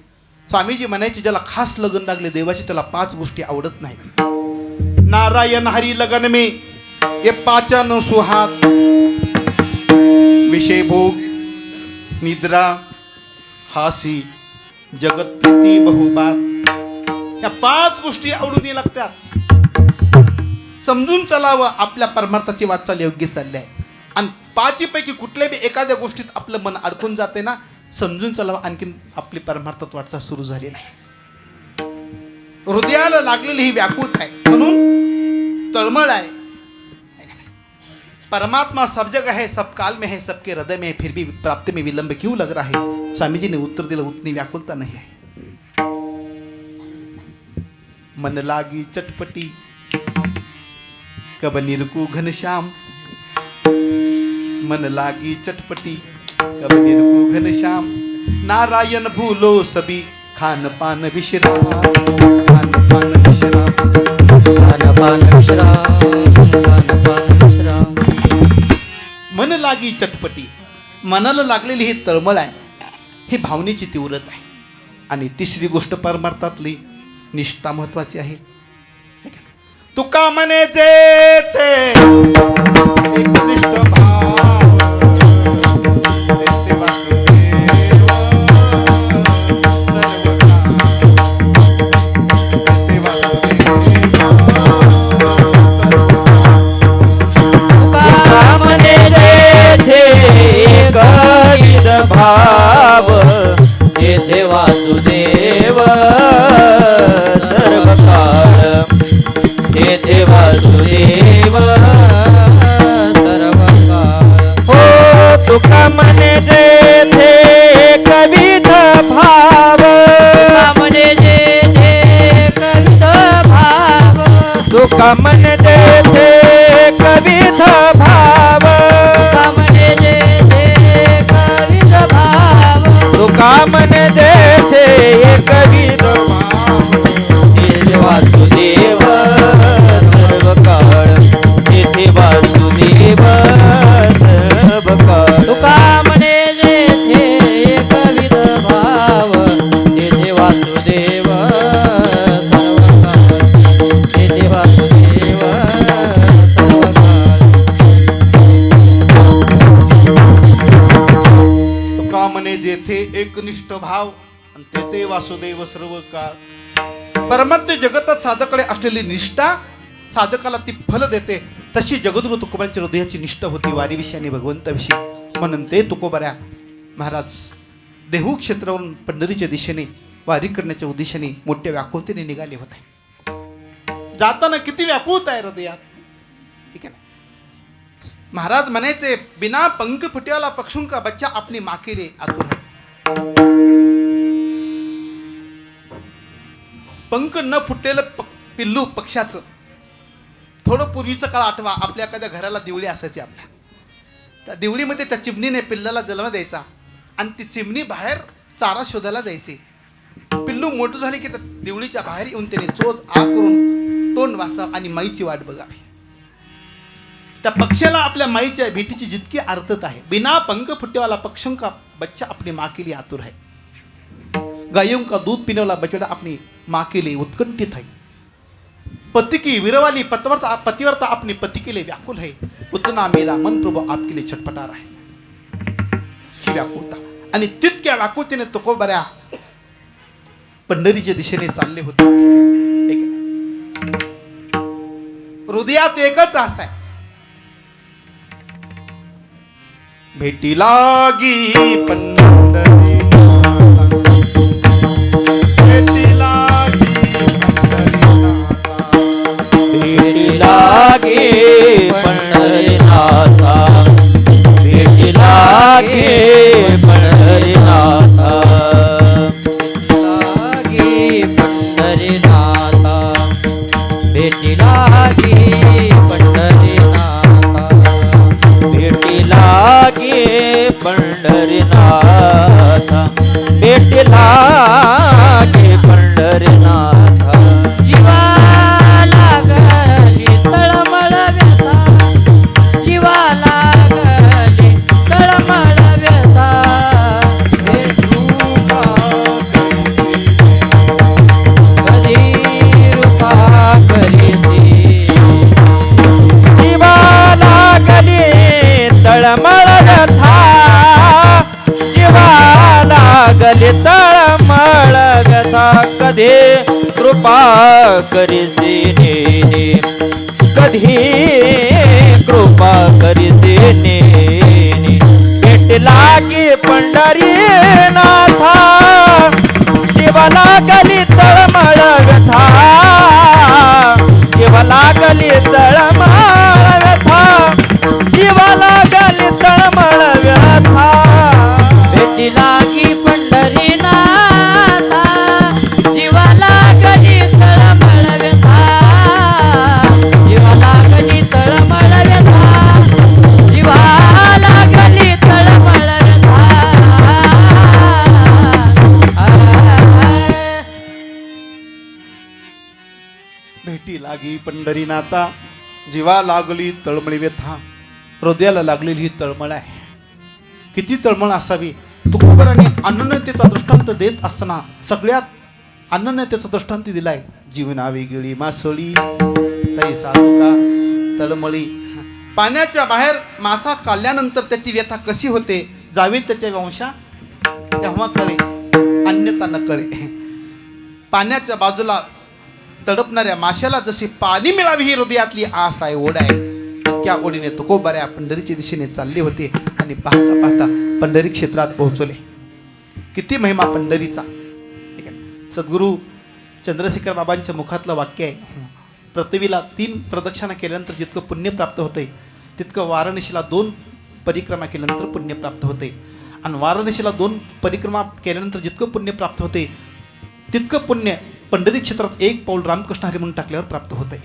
स्वामीजी म्हणायचे ज्याला खास लगन लागले देवाची त्याला 5 गोष्टी आवडत नाही. नारायण हरी लगन में ये 5 न सुहात, विषय भोग निद्रा हासी जगत प्रीती बहुबात. या 5 गोष्टी आवडून लागतात. समजून चालावं आपल्या परमार्थाची वाटचाल योग्य चालली आहे. आणि 5 पैकी कुठल्याही एखाद्या गोष्टीत आपलं मन अडकून जाते ना, समजून चालावं आणखीन आपली परमार्थात वाटचाल सुरू झाली नाही. हृदयाला लागलेली ही व्याकुलता आहे म्हणून तळमळ आहे. परमात्मा सब जगह है, सब काल में है, सबके हृदय में है, फिर भी प्राप्ति में विलंब क्यों लग रहा है? स्वामी जी ने उत्तर दिलं उतनी व्याकुलता नहीं है. मन लागी चटपटी कब निरकू घनश्याम, मन लागी चटपटी कब निरकू घनश्याम, नारायण भूलो सभी खान पान विश्राम, खान पान विश्राम,
खान पान विश्राम, खान पान विश्राम.
मन लागी चटपटी, मनाला लागलेली ही तळमळ आहे, ही भावनेची तीव्रता आहे. आणि तिसरी गोष्ट परमार्थातली निष्ठा महत्वाची आहे. तुका म्हणे जे ते एकनिष्ठ भाव, तेथे वासुदेव
भाव, तेथे वासुदेव सर्व काळ, तेथे वासुदेव सर्व काळ. हो तुका म्हणे जेथे कविध भाव, तुका मन जेथे कविध भाव
कामने जे कविद भाव
तुका मन जेथे कविध तेथे वासुदेव सर्व काळ तेथे वासुदेव सर्व काळ
तुका म्हणे जेथे कविद भाव तेथे वासुदेव सर्वकाळ तेथे वासुदेव सर्वकाळ
तुका म्हणे जेथे एकनिष्ठ भाव आणि तेथे वासुदेव सर्व काळ. परमार्थ जगतात साधकाकडे असलेली निष्ठा साधकाला ती फल देते. तशी जगद्गुरु तुकोबांच्या हृदयाची निष्ठा होती वारीविषयी आणि भगवंताविषयी. म्हणून ते तुकोबाऱ्या महाराज देहू क्षेत्रावरून पंढरीच्या दिशेने वारी करण्याच्या उद्देशाने मोठ्या व्याकुळतेने निघाले होते. जाताना किती व्याकुळता आहे हृदयात, ठीक आहे ना. महाराज म्हणायचे, बिना पंख फुट्याला पक्षुं का बच्चा अपनी माँ के लिए आतुर है. पंख न फुटलेलं पिल्लू पक्षाचं. थोडं पूर्वीचं काळ आठवा, आपल्या एखाद्या घराला दिवळी असायची. आपल्या त्या दिवळीमध्ये त्या चिमणीने पिल्लाला जन्म द्यायचा आणि ती चिमणी बाहेर चारा शोधायला जायची. पिल्लू मोठं झाले की त्या दिवळीच्या बाहेर येऊन त्याने चोच आ करून तोंड वाचावं आणि माईची वाट बघावी. त्या पक्षाला आपल्या माईच्या भेटीची जितकी आर्तता आहे. बिना पंख फुटेवाला पक्षों का बच्चा अपनी माँ के लिए आतुर है. गायों का दूध पीने वाला बछड़ा अपनी माँ के लिए उत्कंठित है. पति की विरवाली पतिव्रता अपने पति के लिए व्याकुल है. उतना मेरा मन प्रभु आपके लिए छटपटा रहा है. ही व्याकुलता आणि तितक्या व्याकुलतेने तुकोबाऱ्या पंढरीच्या दिशेने चालले होते. ठीक आहे. हृदयात एकच आस आहे, भेटी लागी पंढरी भेटी लागी
भेटी लागे पंढरीनाथा भेटी लागे पंढरीनाथा
लागी पंढरीनाथा भेटी लागी पंढरीनाथा
भेटी लागे पंढरीनाथा भेटी लागे पंढरीनाथा
जीवा लागली तळमळ व्यथा जीवा लागली तळमळ व्यथा कधी रूपा करीसी
जीवा लागली तळमळ व्यथा जीवा लागली तळमळ व्यथा कधी कृपा करीसी नेने कधी कृपा करीसी नेने भेट लागी पंढरीनाथा जीवा लागली तळमळ व्यथा जीवा लागली तळमळ व्यथा जीवा लागली तळमळ व्यथा
भेटी लागी पंढरीनाथा जीवा लागली तळमळ व्यथा जीवा लागली तळमळ व्यथा जीवा लागली तळमळ व्यथा
भेटी लागी पंढरीनाथा जीवा लागली तळमळी व्यथा. हृदयाला लागलेली ही तळमळ आहे. किती तळमळ असावी. तुकोबाराने अनन्यतेचा दृष्टांत देत असताना सगळ्यात अनन्यतेचा दृष्टांत दिलाय. जीवना वेगळी मासळी तैसा तुका तळमळी. पाण्याच्या बाहेर मासा काढल्यानंतर त्याची व्यथा कशी होते जावे त्याच्या वंशा तेव्हा कळे, अन्यथा न कळे. पाण्याच्या बाजूला तडपणाऱ्या माशाला जशी पाणी मिळावी ही हृदयातली आस आहे, ओढ आहे. त्या ओढीने तुकोबाऱ्या पंढरीच्या दिशेने चालले होते आणि पाहता पाहता पंढरी क्षेत्रात पोहोचले. किती महिमा पंढरीचा. ठीक आहे. सद्गुरू चंद्रशेखर बाबांच्या मुखातलं वाक्य आहे, पृथ्वीला 3 प्रदक्षिणा केल्यानंतर जितकं पुण्य प्राप्त होते तितकं वाराणसीला 2 परिक्रमा केल्यानंतर पुण्य प्राप्त होते. आणि वाराणसीला 2 परिक्रमा केल्यानंतर जितकं पुण्य प्राप्त होते तितकं पुण्य पंढरी क्षेत्रात 1 पाऊल रामकृष्ण हरी म्हणून टाकल्यावर प्राप्त होते.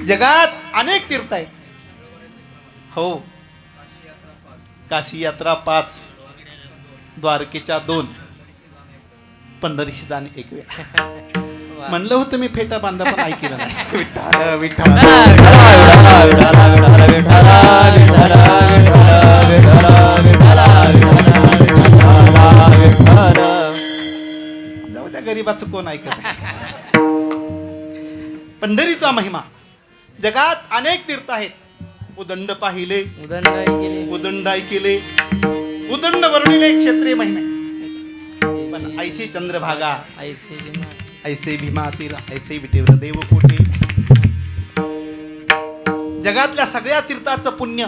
जगात अनेक तीर्थ आहेत. हो, काशी यात्रा 5, द्वारकेच्या 2, पंढरीशी जाणे 1 वेळ. म्हणलं होतं मी फेटा बांधा पण ऐकलं नाही. विठ्ठल विठ्ठल.
विठ्ठला विठ्ठला विठ्ठला विठ्ठला विठ्ठला विठ्ठला विठ्ठला विठ्ठला.
जाऊ द्या, गरीबाचं कोण ऐकत आहे. पंढरीचा महिमा. जगात अनेक तीर्थ आहेत. उदंड पाहिले,
उदंडाई केली
उदंड ऐकिले, उदंड वर्णिले क्षेत्रीय महिमे. पण ऐशी चंद्रभागा,
ऐसे बिना
ऐसे भीमा तीर, ऐसे विटेवर देव कोटे. जगातल्या सगळ्या तीर्थाचं पुण्य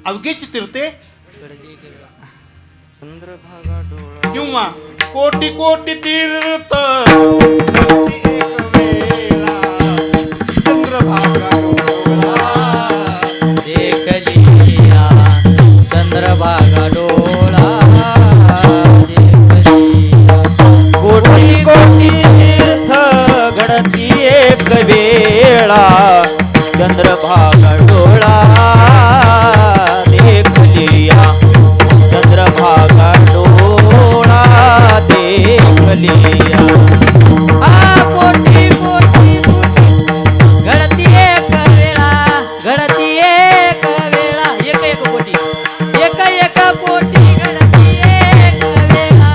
अवघेची तीर्थे
गडगे केला.
चंद्रभागा डोळा
किंवा कोटी कोटी तीर्थ एक वेळा चंद्रभागा डोळा.
देखलिया चंद्रभागा डोळा देखलिया.
कोटी कोटी तीर्थ घडती एक वेळा चंद्रभागा डोळा देखलिया. चंद्रभागा डोळा देखलिया.
हा कोटी कोटी कोटी घडती एक वेळा, घडती एक वेळा. एक कोटी, एक कोटी घडती एक वेळा,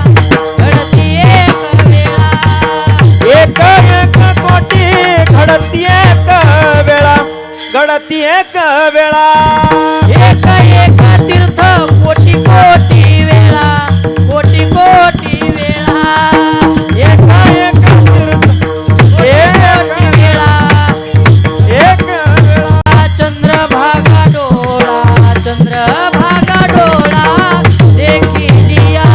घडती एक वेळा.
एक एक कोटी घडती एक वेळा, घडती एक वेळा.
एक तीर्थ कोटी कोटी वेळा, कोटी कोटी वेळा.
एक एक तीर्थ एक
वेळा
एक वेळा.
चंद्रभागा डोळा, चंद्रभागा डोळा देखिलिया.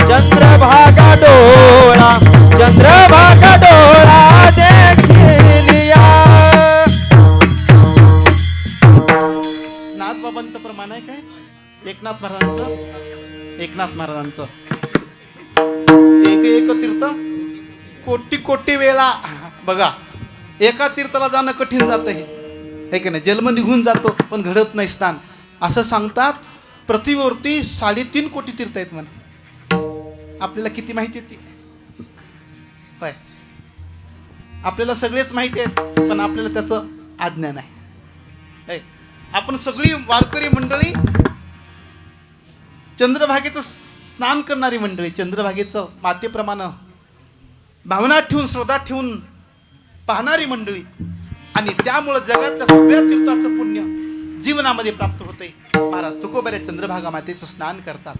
चंद्रभागा डोळा, चंद्रभागा डोळा देखिलिया.
नाथबाबांचं प्रमाण आहे काय? एकनाथ महाराजांचं एक एक तीर्थ कोटी कोटी वेळा. बघा, एका तीर्थाला जाणं कठीण जात आहे की नाही. जन्म निघून जातो पण घडत नाही स्नान. असं सांगतात. पृथ्वीवरती 3.5 कोटी तीर्थ आहेत म्हणा. आपल्याला किती माहिती आहेत की? होय, आपल्याला सगळेच माहिती आहेत पण आपल्याला त्याचं अज्ञान आहे. आपण सगळी वारकरी मंडळी चंद्रभागेचं स्नान करणारी मंडळी, चंद्रभागेचं मातेप्रमाणे भावना ठेवून, श्रद्धा ठेवून पाहणारी मंडळी. आणि त्यामुळं जगातल्या सगळ्या तीर्थाचं पुण्य जीवनामध्ये प्राप्त होते. महाराज तुकोबाऱ्या चंद्रभागा मातेचं स्नान करतात,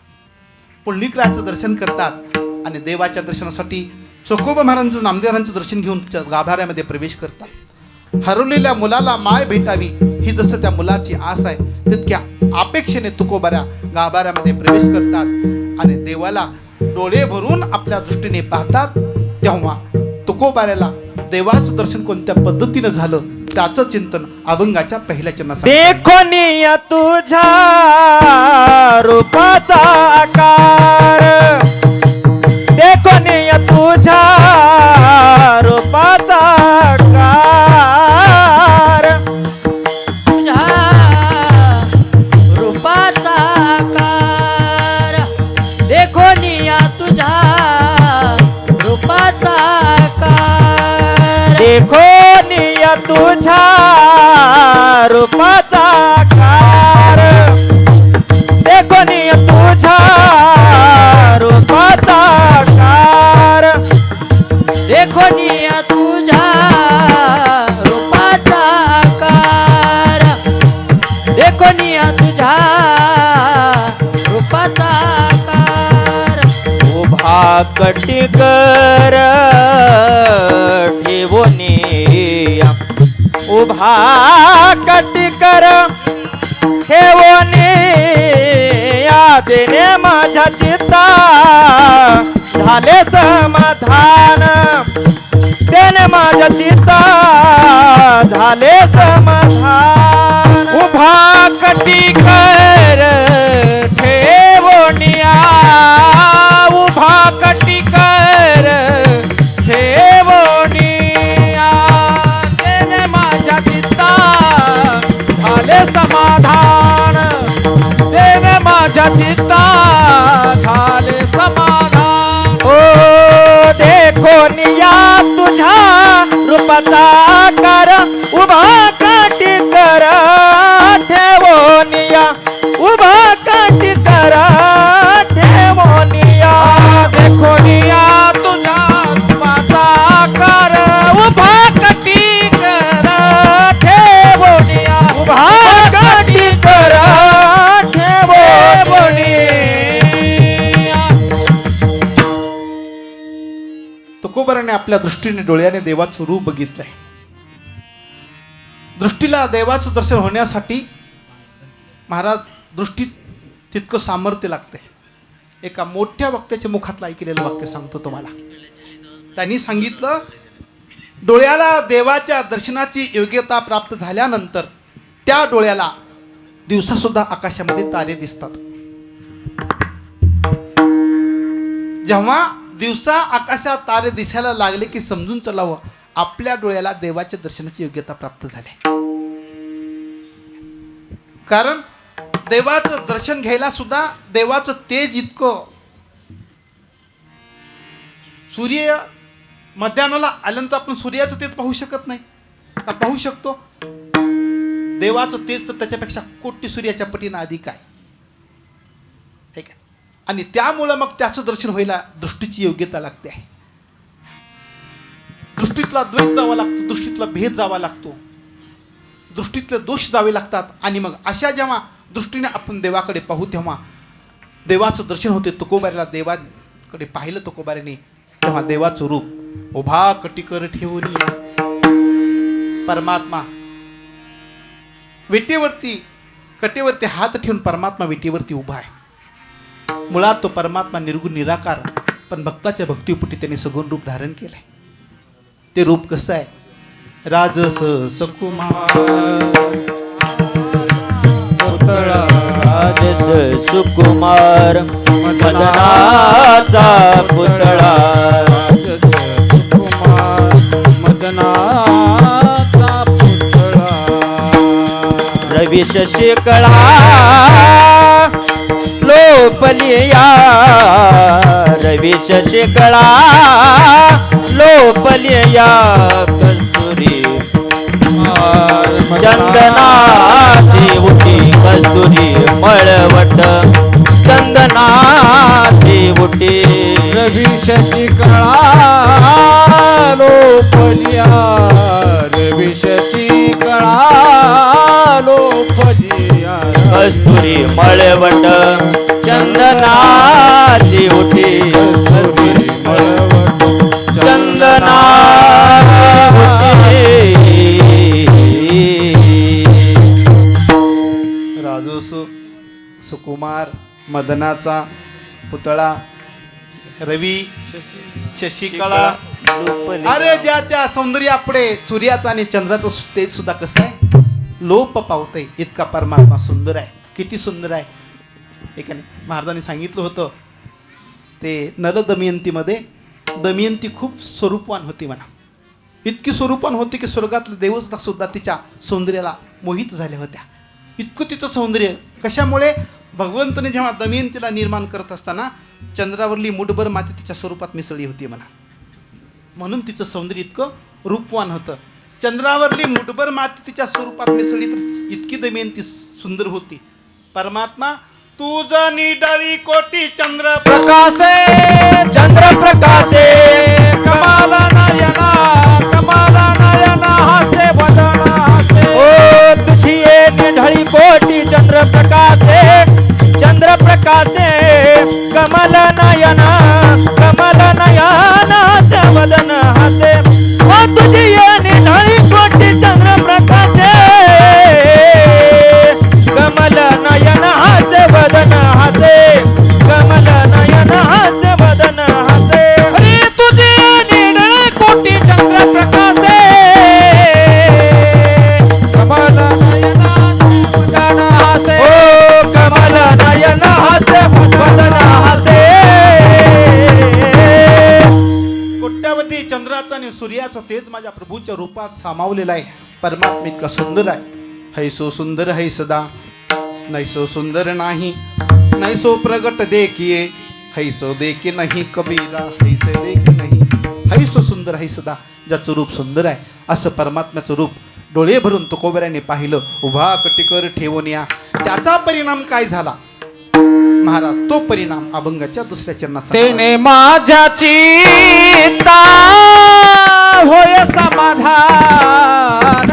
पुंडलिकराचं दर्शन करतात आणि देवाच्या दर्शनासाठी चोकोबा महाराजांचं, नामदेवांचं दर्शन घेऊन गाभाऱ्यामध्ये प्रवेश करतात. हरवलेल्या मुलाला माय भेटावी ही जसं त्या मुलाची आस आहे, तितक्या अपेक्षेने तुकोबाऱ्या गाभाऱ्यामध्ये प्रवेश करतात आणि देवाला डोळे भरून आपल्या दृष्टीने पाहतात. तेव्हा तुकोबाऱ्याला देवाचं दर्शन कोणत्या पद्धतीनं झालं त्याचं चिंतन अभंगाच्या पहिल्या चरणात.
देखोनिया तुझ्या रूपाचा आकार, देखोनिया तुझ्या रूपाचा आकार.
तुझ्या रूपाचा आकार, देखोनिया तुझ्या रूपाचा आकार.
देखोनिया तुझ्या रूपाचा आकार, देखोनिया तुझ्या रूपाचा आकार.
देखोनिया तुझ्या रूपाचा आकार, देखोनिया तुझ्या रूपाचा आकार.
उभा कटिकर ठेवोनिया, उभा कटिकर ठेवोनिया. देणे माझ्या चित्ता झाले समाधान, देणे माझ्या चित्ता झाले समाधान. उभा कटिकर ठेवोनिया, उभा कटिकर ठेवोनिया. रूपाचा आकार उभा काठी कर ठेवोनिया उभा काठी कर ठेवोनिया देखोनिया तुझा रूपाचा आकार उभा काठी कर ठेवोनिया उभा काठी कर ठेवोनिया.
तुकोबाराने आपल्या दृष्टीने डोळ्याने देवाचं रूप बघितलंय. दृष्टीला देवाचं दर्शन होण्यासाठी महाराज दृष्टीत तितकं सामर्थ्य लागते. एका मोठ्या वक्त्याच्या मुखातलं ऐकलेलं वाक्य सांगतो तुम्हाला. त्यांनी सांगितलं, डोळ्याला देवाच्या दर्शनाची योग्यता प्राप्त झाल्यानंतर त्या डोळ्याला दिवसा सुद्धा आकाशामध्ये तारे दिसतात. जेव्हा दिवसा आकाशात तारे दिसायला लागले की समजून चलावं आपल्या डोळ्याला देवाच्या दर्शनाची योग्यता प्राप्त झाली. कारण देवाचं दर्शन घ्यायला सुद्धा देवाचं तेज इतकं, सूर्य मध्यान्हाला आल्यानंतर आपण सूर्याचं तेज पाहू शकत नाही का? पाहू शकतो. देवाचं तेज तर त्याच्यापेक्षा कोटी सूर्याच्या पटीनं अधिक आहे. ठीक आहे. आणि त्यामुळं मग त्याचं दर्शन व्हायला दृष्टीची योग्यता लागते आहे. दृष्टीतला द्वैत जावा लागतो, दृष्टीतला भेद जावा लागतो, दृष्टीतले दोष जावे लागतात. आणि मग अशा जेव्हा दृष्टीने आपण देवाकडे पाहू तेव्हा देवाचं दर्शन होते. तुकोबाऱ्याला देवाकडे पाहिलं तुकोबाऱ्याने तेव्हा देवाचं रूप उभा कटीकर ठेवून परमात्मा विटेवरती, कटेवरती हात ठेवून परमात्मा विटेवरती उभा आहे. मुळात तो परमात्मा निर्गुण निराकार, पण भक्ताच्या भक्तीपोटी त्याने सगुण रूप धारण केलंय. ते रूप कसं आहे? राजस सकुमार
पुतळा राजस सुकुमार मदनाचा पुतळा सुकुमार मदनाचा पुतळा रवी शशिकळा लोपलिया रवी शशिकळा लोपलिया कस्तुरी चंदनाची उठी कस्तुरी मळवट चंदनाची उठी रवी शशिकळा लोपलिया रवी शशिकळा लोपलिया कस्तुरी मळवट चंदनाची उठी कस्तुरी मळवट चंदना
राजसु सुकुमार मदनाचा पुतळा रवी शशिकळा. अरे ज्याच्या सौंदर्यापुढे सूर्याचा आणि चंद्राचं तेज सुद्धा कसं आहे? लोप पावतंय. इतका परमात्मा सुंदर आहे. किती सुंदर आहे. एकाने महाराजांनी सांगितलं होतं ते नल दमयंतीमध्ये, दमयंती खूप स्वरूपवान होती म्हणा. इतकी स्वरूपवान होती की स्वर्गातले देवच सुद्धा तिच्या सौंदर्याला मोहित झाल्या होत्या. इतकं तिचं सौंदर्य. कशामुळे? भगवंताने जेव्हा दमयंतीला निर्माण करत असताना चंद्रावरली मुठभर माती तिच्या स्वरूपात मिसळली होती म्हणा. म्हणून तिचं सौंदर्य इतकं रूपवान होतं. चंद्रावरली मुठभर माती तिच्या स्वरूपात मिसळली तर इतकी दमयंती सुंदर होती. परमात्मा तुझ निडळी कोटी चंद्र
प्रकाशे चंद्र प्रकाशे कमाल नयना हासे वदन हासे ओ तुझी निढळी कोटी चंद्र प्रकाशे कमल नयना हासे वदन हासे ओ तुझी निढळी कोटी चंद्र प्रकाशे कमल नयन हासे वदन हासे कमल नयन हासे वदन हासे अरे तुझे निडळ कोटी चंद्र प्रकाशे कमल नयन वदन हासे ओ कमल नयन हासे वदन हासे.
कोट्यावधी चंद्राचा आणि सूर्याचा तेज माझ्या प्रभूच्या रूपात सामावलेला आहे. परमात्मा इतका सुंदर आहे. हैसो सुंदर है सदा नैसो सुंदर नाही नैसो प्रगट देखिए हैसो देखे नहीं कबीरा हैसे देख नहीं हैसो कसं सुंदर आहे सदा, ज्याचं रूप सुंदर आहे असं परमात्म्याचं रूप डोळे भरून तुकोबऱ्याने पाहिलं. उभा कटिकर ठेवून या, त्याचा परिणाम काय झाला महाराज? तो परिणाम अभंगाच्या दुसऱ्या चरणाचा.
तेने माझ्या चित्ता होय समाधान,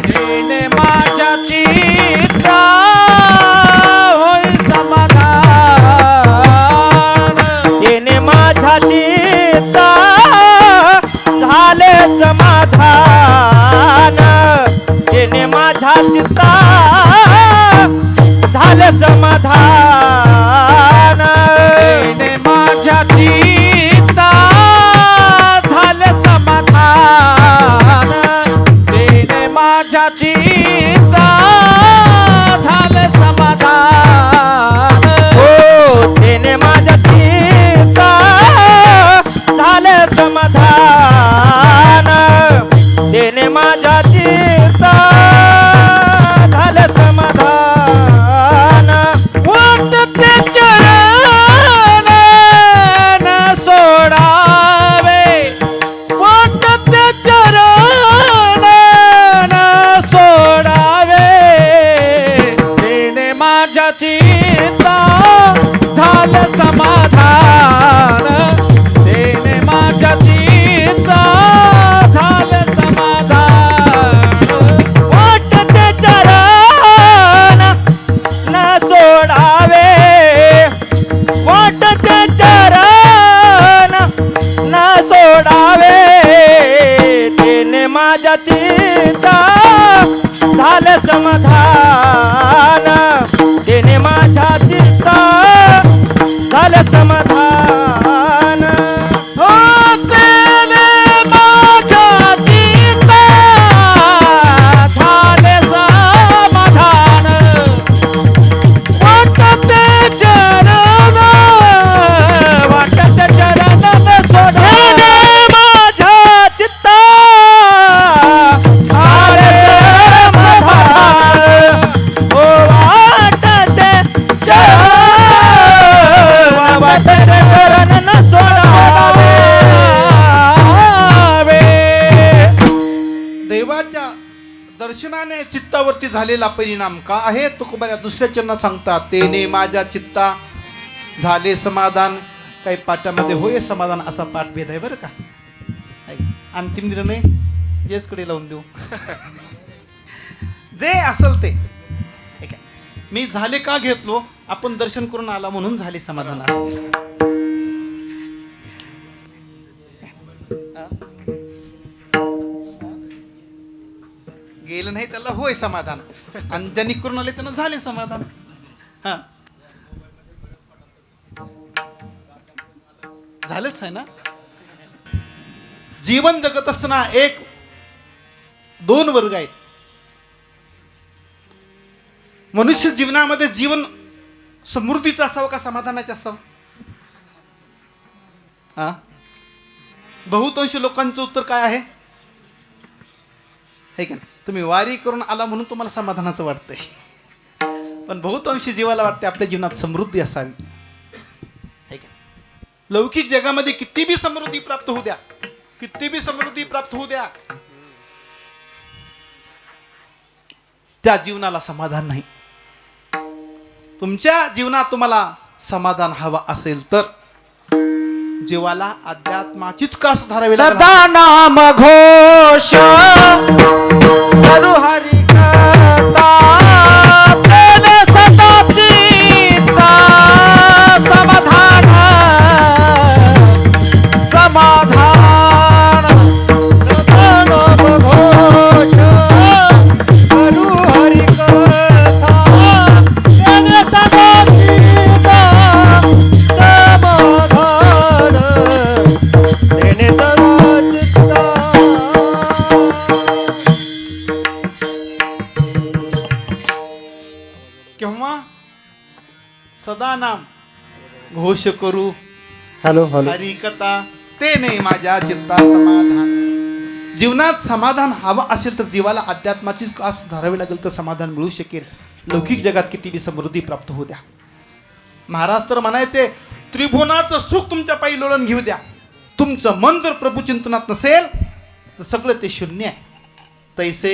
तेने माझ्या चित्ता होय समाधान, तेने माझ्या चित्ता झाले समाधान, तेने माझ्या चित्ता झाले समाधान, तेने माझ्या चित्ता झाले समाधान, तेने माझ्या चित्ता झाले समाधान, हो तेने माझ्या चित्ता झाले समाधान, तेने माझ्या चित्ता झाले समाधान, वाटते चरण न सोडावे, वाटते चरण न सोडावे, तेने माझ्या चित्ता झालं समाधान, तेने माझ्या चित्ता झालं समाधान, वाटते चरण न सोडावे, वाटते चरण न सोडावे, तेने माझ्या चित्ता झालं समाधान, तेने माझ्या चित्ता झालं समाधान, हो तेने माझ्या चित्ता झाले समाधान, वाटते चरण, वाटते चरण सोडणे माझ्या चित्ता झाले समाधान, ओ वाटते चरण, वाटते चरण न सोडावे.
देवाच्या दर्शनाने चित्तावरती झालेला परिणाम का आहे? तुकोबऱ्या दुसऱ्या चरणात सांगतात, तेने माझ्या चित्ता झाले समाधान. काही पाठामध्ये होय समाधान असा पाठभेद आहे बरं का. अंतिम निर्णय जेचकडे लावून देऊ. जे असल ते ठीक आहे. मी झाले का घेतलो? आपण दर्शन करून आला म्हणून झाले समाधान. गेलं नाही त्याला होय समाधान, आणि ज्यांनी करून आले त्यांना झाले समाधान. हा झालंच आहे ना. जीवन जगत असताना एक दोन वर्ग आहेत. मनुष्य जीवनामध्ये जीवन समृद्धीचं असावं का समाधानाचं असावं? हा बहुतांश लोकांचं उत्तर काय आहे? हे का तुम्ही वारी करून आला म्हणून तुम्हाला समाधानाचं वाटतंय, पण बहुतांशी जीवाला वाटते आपल्या जीवनात समृद्धी असावी. हे का लौकिक जगामध्ये किती बी समृद्धी प्राप्त होऊ द्या, किती बी समृद्धी प्राप्त होऊ द्या, त्या जीवनाला समाधान नाही. तुमच्या जीवनात तुम्हाला समाधान हवा असेल तर जीवाला अध्यात्माचीच कास धरावी लागेल.
सदा नाम घोष करू हरि कथा, तेने सदा चित्ता समाधान, समाधान, सदा नाम घोष करू हरि कथा, तेने सदा चित्ता समाधान, तेने सदा चित्ता.
केव्हा सदा नाम घोष करू
हॅलो हॅलो
हरी कथा, ते नाही माझ्या चित्ता समाधान. जीवनात समाधान हवं असेल तर जीवाला अध्यात्माचीच कास धरावी लागेल तर समाधान मिळू शकेल. लौकिक जगात किती बी समृद्धी प्राप्त होऊ द्या. महाराज तर म्हणायचे त्रिभुवनाचं सुख तुमच्या पायी लोळण घेऊ द्या, तुमचं मन जर प्रभू चिंतनात नसेल तर सगळं ते शून्य आहे. तैसे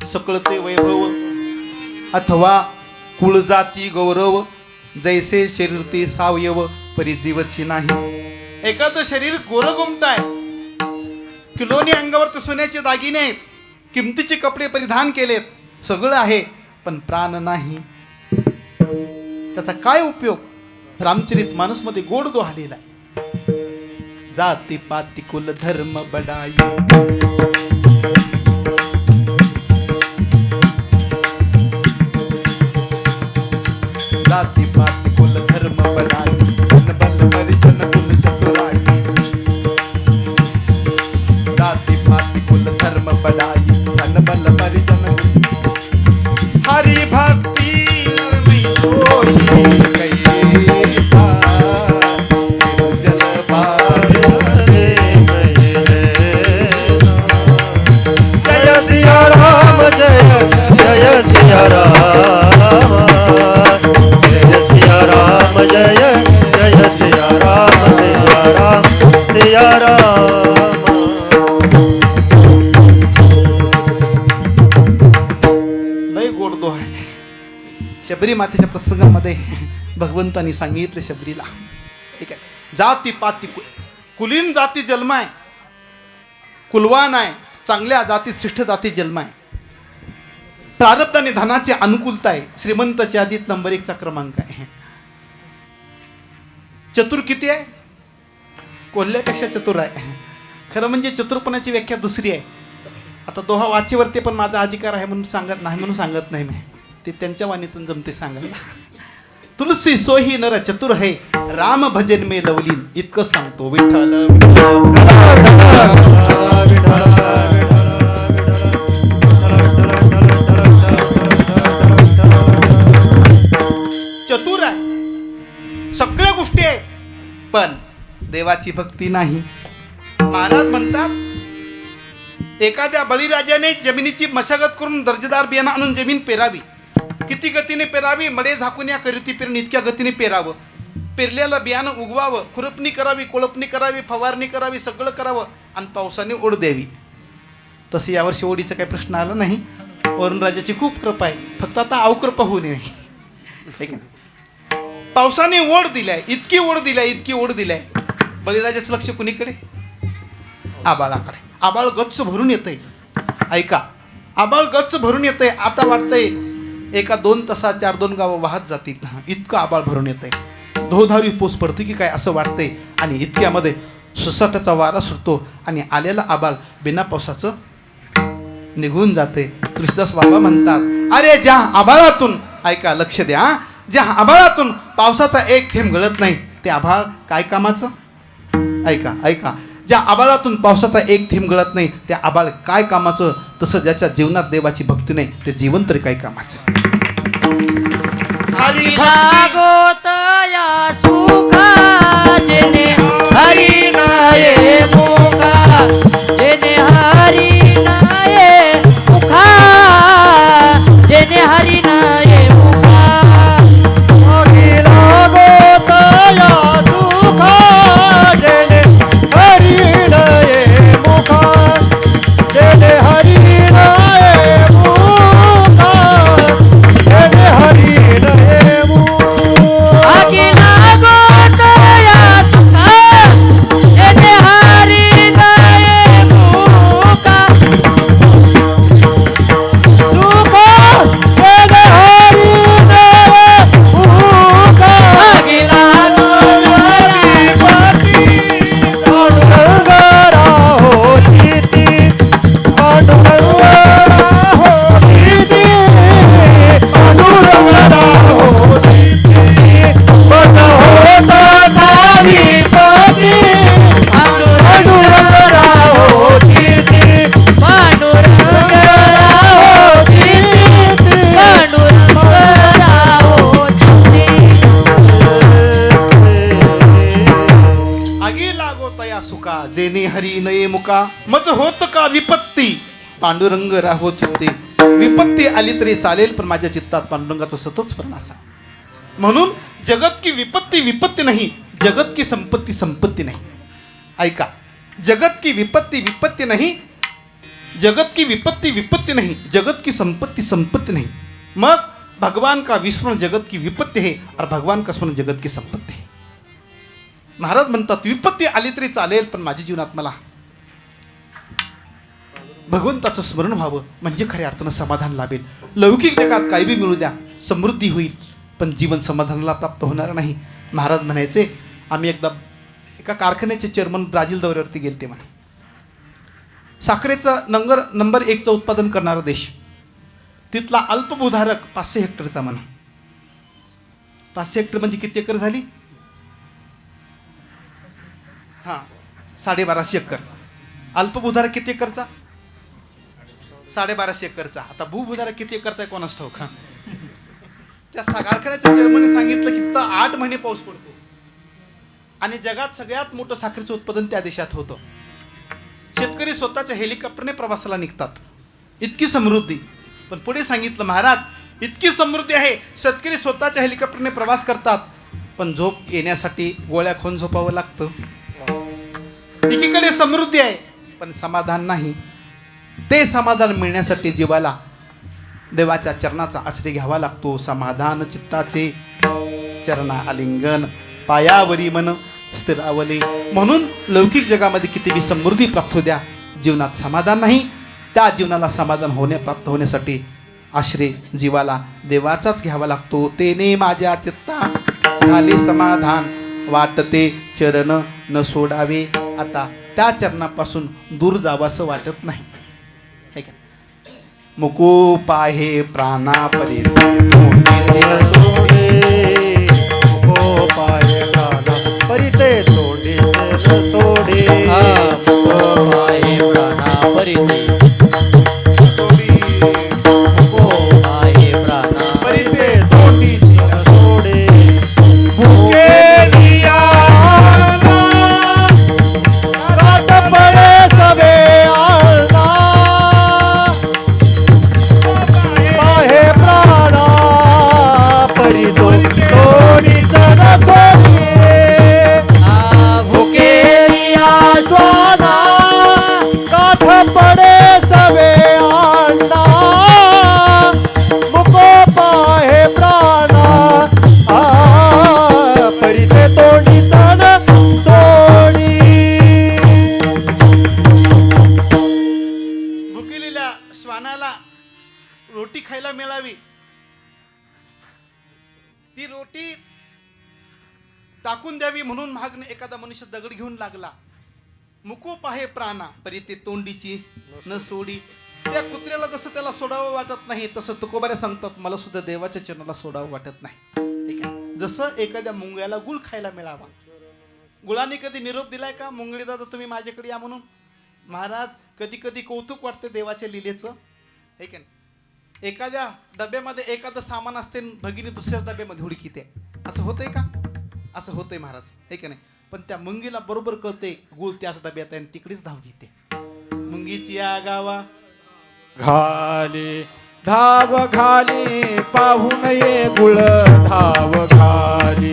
सकळ ते वैभव अथवा कुळजाती गौरव, जैसे शरीर ते सावयव परी जीवची नाही. एखादं शरीर गोरगुमट आहे, किलोनी अंगावर सोन्याचे दागिने आहेत, किमतीचे कपडे परिधान केलेत, सगळं आहे, पण प्राण नाही. त्याचा काय उपयोग? रामचरित मानस मध्ये गोड दोहा लिहिलाय. जाती पाती कुल धर्म बडाई, जाती पाती कुल धर्म बडाई, जन बल परिजन कुल चतुराई. जाती पाती कुल धर्म बडाई, जन बल परिजन हरि भक्ति कैसा जल
जय सिया राम जय जय सिया राम, जय सिया राम जय जय सिया राम, सिया राम सिया राम.
लय गोड दोहा आहे. शबरी मातेच्या प्रसंगामध्ये भगवंतांनी सांगितले शबरीला, ठीक आहे, जाती पाती कुलीन जाती जन्माय, कुलवान आहे, चांगल्या जाती श्रेष्ठ जाती जन्माय. प्रारब्ध आणि धनाची अनुकूलता आहे, श्रीमंताच्या यादीत नंबर 1चा क्रमांक आहे. चतुर किती आहे? कोल्ह्यापेक्षा चतुर आहे. खरं म्हणजे चतुरपणाची व्याख्या दुसरी आहे. आता दोहा वाचेवरती पण माझा अधिकार आहे म्हणून सांगत नाही मी, ते त्यांच्या वाणीतून जमते सांगायला. तुलसी सोही नर चतुर है, राम भजन में लवलीन, इतकं सांगतो विठ्ठल. चतुर आहे, सगळ्या गोष्टी आहेत, पण देवाची भक्ती नाही. महाराज म्हणतात, एखाद्या बळीराजाने जमिनीची मशागत करून दर्जेदार बियाणं आणून जमीन पेरावी. किती गतीने पेरावी? मडे झाकून या करीती पेरून इतक्या गतीने पेरावं. पेरल्याला बियाणं उगवावं, खुरपणी करावी, कोळपणी करावी, फवारणी करावी, सगळं करावं आणि पावसाने ओढ द्यावी. तसं यावर्षी ओढीचा काही प्रश्न आला नाही. वरुण राजाची खूप कृपा आहे, फक्त आता अवकृपा होऊ नये. ठीक आहे, पावसाने ओढ दिलाय, इतकी ओढ दिलाय. बळीराजाचं लक्ष कुणीकडे? आबाळाकडे. आबाळ गच्च भरून येतंय. ऐका, आबाळ गच्च भरून येतंय. आता वाटतंय एका 2 तासात 4-2 गावं वाहत जातील, इतकं आबाळ भरून येतंय. धोधारी पाऊस पडतो की काय असं वाटतंय. आणि इतक्यामध्ये सुसाटाचा वारा सुटतो आणि आलेला आबाळ बिना पावसाचं निघून जाते. तुलसीदास बाबा म्हणतात, अरे ज्या आबाळातून, ऐका लक्ष द्या, ज्या आबाळातून पावसाचा एक थेंब गळत नाही ते आभाळ काय कामाचं? ऐका, ज्या आबाळातून पावसाचा एक थेंब गळत नाही त्या आबाळ काय कामाचं? तसं ज्याच्या जीवनात देवाची भक्ती नाही ते जीवन तरी काय कामाचं?
हरी लागोतया सुखा, जेने हरी नाये मुखा, जेने हरी नाये मुखा, जेने हरी नाये मुखा.
हरी लागोतया सुखा, जेने हरी नाये मुखा, जेने हरी नाये मुखा, जेने हरी नाये मुखा.
आगी लागोतया सुखा, जेने हरी नाये मुखा.
जेने हरी नये मुका, मज होत का विपत्ती, पांडुरंग राहो चित्ते. विपत्ती आली तरी चालेल पण माझ्या चित्तात पांडुरंगाचा सतत स्मरण असा. म्हणून जगत की विपत्ती विपत्ती नाही, जगत की संपत्ती संपत्ती नाही. ऐका, जगत की विपत्ति विपत्ति नहीं, जगत की विपत्ति विपत्ति नहीं, जगत की संपत्ति संपत्ति नहीं. मग भगवान का विस्मरण जगत की विपत्ति है और भगवान का स्मरण जगत की संपत्ती है. महाराज म्हणतात विपत्ती आली तरी चालेल, पण माझ्या जीवनात मला भगवंताचं स्मरण व्हावं म्हणजे खऱ्या अर्थानं समाधान लाभेल. लौकिक जगात काही बी मिळू द्या, समृद्धी होईल, पण जीवन समाधानाला प्राप्त होणार नाही. महाराज म्हणायचे, आम्ही एकदा एका कारखान्याचे चेअरमन ब्राझील दौऱ्यावरती गेलते म्हणा. साखरेचा नंबर 1चं उत्पादन करणारा देश, तिथला अल्पभूधारक 500 हेक्टरचा म्हणा. 500 हेक्टर म्हणजे किती एकर झाली? 1250 एकर. अल्पभूधारक किती एकरचा? 1250 एकरचा. आता भूभूधारक किती एकरचा आहे कोणास ठाऊक. त्या कारखान्याच्या चेअरमनने सांगितलं की तिथं 8 महिने पाऊस पडतो आणि जगात सगळ्यात मोठं साखरेचं उत्पादन त्या देशात होतं. शेतकरी स्वतःच्या हेलिकॉप्टरने प्रवासाला निघतात, इतकी समृद्धी. पण पुढे सांगितलं महाराज इतकी समृद्धी आहे, शेतकरी स्वतःच्या हेलिकॉप्टरने प्रवास करतात, पण झोप येण्यासाठी गोळ्या खाऊन झोपावं लागतं. एकीकडे समृद्धी आहे पण समाधान नाही. ते समाधान मिळण्यासाठी जीवाला देवाच्या चरणाचा आश्रय घ्यावा लागतो. समाधान चित्ताचे चरणा आलिंगन, पायावरी मन स्थिरावले. म्हणून लौकिक जगामध्ये कितीही समृद्धी प्राप्त होऊ द्या, जीवनात समाधान नाही. त्या जीवनाला समाधान प्राप्त होण्यासाठी आश्रय जीवाला देवाचाच घ्यावा लागतो. तेने माझ्या चित्ता झाले समाधान, वाटते चरण न सोडावे. आता त्या चरणापासून दूर जावंसं वाटत नाही. हे का? मुको पाहे प्राणा परी
परिते तोंडी सोडे.
आहे प्राणा परिते, आहे प्राणा
परिते तोंडी सोडे. भुके लिया रात पडे सबे आळना. पाहे प्राणा परितो तोंडी सोडे. स्वाना काठ पडे सबे आंडा. मुको पाहे प्राणा परिते तोंडी चण सोडी.
भुकेलेल्या श्वानाला रोटी खायला मिळावी, ती रोटी टाकून द्यावी म्हणून महागने एखादा मनुष्य दगड घेऊन लागला. मुको पाहे प्राणा परिते तोंडीची न सोडी. त्या कुत्र्याला जसं त्याला सोडावं वाटत नाही, तसं तुकोबाऱ्या सांगतात मला सुद्धा देवाच्या चरणाला सोडावं वाटत नाही. ठीक आहे, जसं एखाद्या मुंग्याला गुळ खायला मिळावा. गुळाने कधी निरोप दिलाय का, मुंगळी दादा तुम्ही माझ्याकडे या म्हणून? महाराज कधी कधी कौतुक वाटते देवाच्या लीलेचं. ठीक आहे, एखाद्या डब्यामध्ये एखादं सामान असते, भगिनी दुसऱ्याच डब्यामध्ये हुडकीते. असं होतंय का? असं होतंय महाराज, हे की नाही? पण त्या मुंगीला बरोबर कळते गुळ त्याच डब्यात आहे आणि तिकडेच धाव घेते. मुंगीची या गावा
घाली धाव घाली पाहून ये गुळ धाव घाली.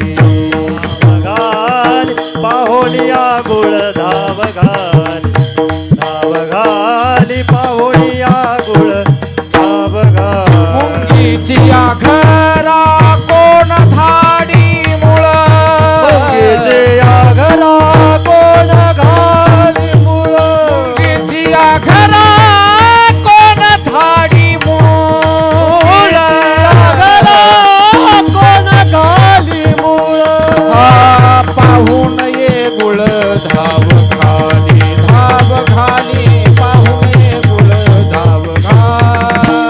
घाल पाहुनिया गुळ धाव घाली. धाव घाली पाहुनिया गुळ धाव घाली. मुंगीची घरा कोण धाडी मुळ. मुंगीची घरा कोण घाली मुळ. मुंगीची घरा कोण धाडी मूळ. घरा कोण घाली मूळ. पाहून ये गुळ धाव घाली. धाव घाली पाहून ये गुळ धाव घाली.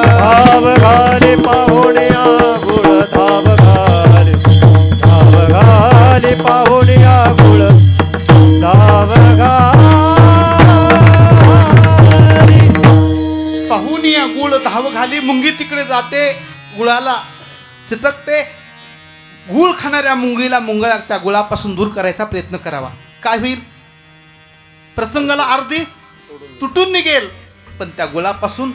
धाव घाली पाहून या गुळ धाव घाली. धाव घाली पाहून या गुळ धाव घाली.
पाहून या गुळ धाव घाली. मुंगी तिकडे जाते, गुळाला चिटकते. गुळ खाणाऱ्या मुंगीला मुंगळा त्या गुळापासून दूर करायचा प्रयत्न करावा. काय होईल? प्रसंगाला अर्धी तुटून निघेल, पण त्या गुळापासून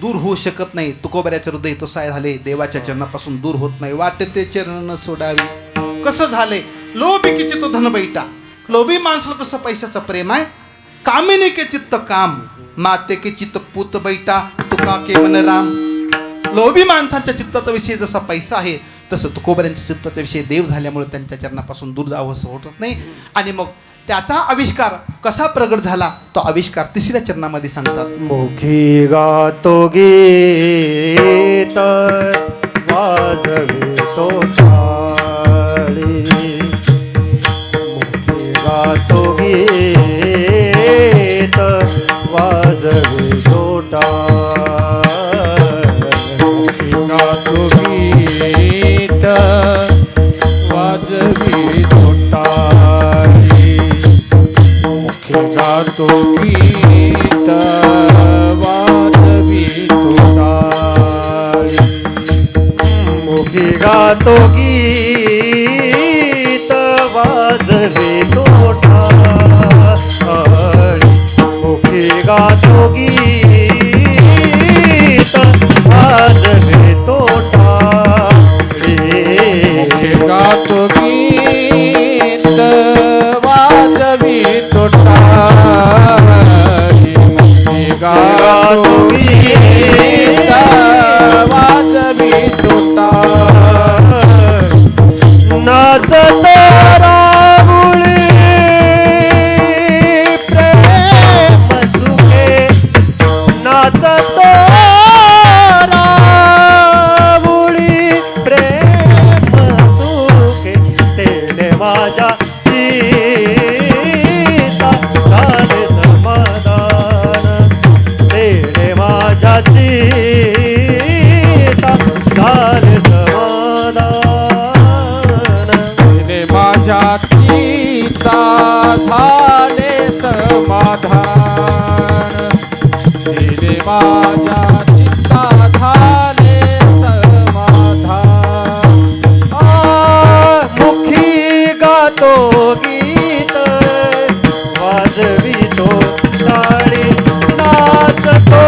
दूर होऊ शकत नाही. तुकोबऱ्याचे हृदय तसा झाले, देवाच्या चरणापासून दूर होत नाही. वाटते चरण सोडावी. कसं झाले? लोभिकीचे तो धन बैठा. लोभी माणसाला जसं पैशाचं प्रेम आहे, कामिनी के चित्त काम, माते के चित्त पूत बैठा, तुका के मन राम. लोभी माणसांच्या चित्ताचा विषय जसा पैसा आहे, तसं तुकोबऱ्यांच्या चित्ताचा विषय देव झाल्यामुळे त्यांच्या चरणापासून दूर जावं असं होत नाही. आणि मग त्याचा आविष्कार कसा प्रगट झाला, तो आविष्कार तिसऱ्या चरणामध्ये सांगतात.
मुखी गातो गीत वाजवितो टाळी, मुखी गातो गीत वाजवितो टाळी, गातो गीत वाजवितो टाळी, मुखी गातो गीत वाजवितो टाळी, मुखी गातो गीत वाजवितो टाळी, मुखी गातो गीत वाजवितो टाळी, मुखी गातो गीत वाजवितो टाळी, मुखी गातो गीत वाजवितो टाळी, नाचतो रामुळी प्रेम सुखे, नाचतो रामुळी प्रेम सुखे, तेने माझ्या सीता झाले समाधान, तेने माझ्या सीता झाले समाधान, तेने माझ्या सीता झाले समाधान, तेने माझ्या चित्ता झाले समाधान. मुखी गातो गीत वाजवितो टाळी, नाचतो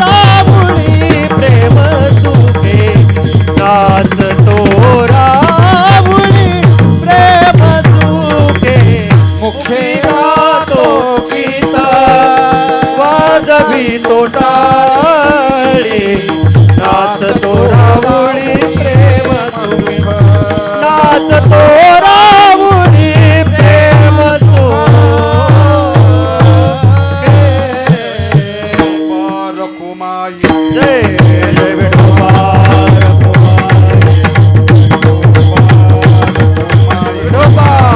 रामुळी प्रेम सुखे, नाचतो रामुळी प्रेम सुखे, मुखी गातो गीत वाजवितो टाळी, नाचतो रामुळी प्रेम सुखे, नाचतो रामुळी प्रेम सुखे.
रखुमाई
जय जय विठोबार कुमार, विठोबार कुमार, विठोबार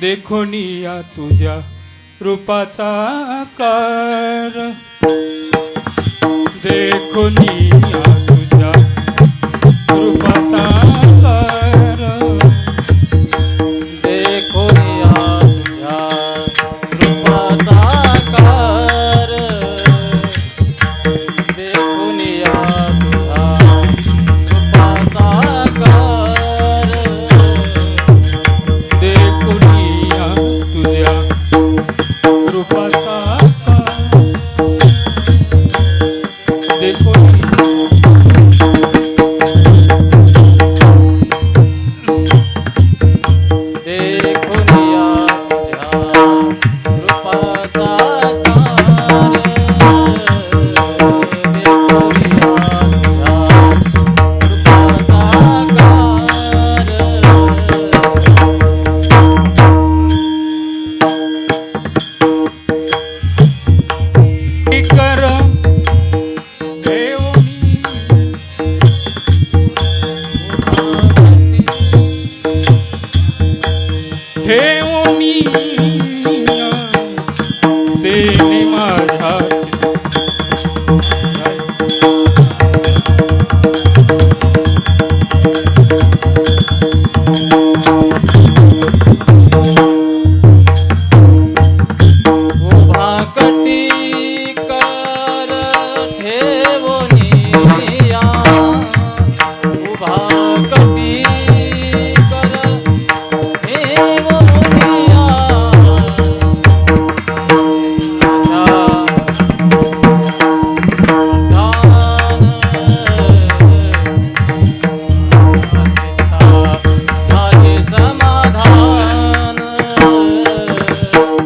देखोनिया तुझ्या रूपाचा आकार, देखोनिया तुझ्या रूपाचा आकार,
देखोनिया तुझ्या रूपाचा आकार, देखोनिया तुझ्या रूपाचा आकार,
देखोनिया तुझ्या रूपाचा आकार, देखोनिया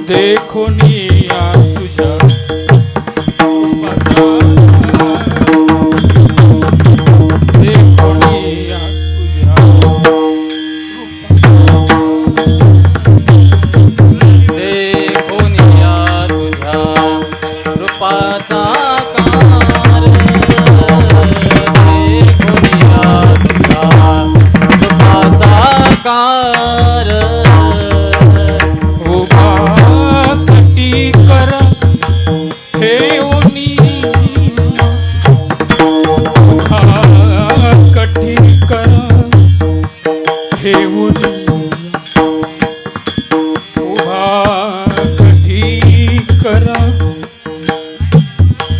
देखुनिया तुझ्या रूपाचा देखुनिया तुझ्या
देखुनिया तुझ्या रूपाचा आकार देखुनिया तुझ्या रूपाचा आकार
उभा कटी कर ठेवणी उभा कटी कर ठेवणी उभा कटी कर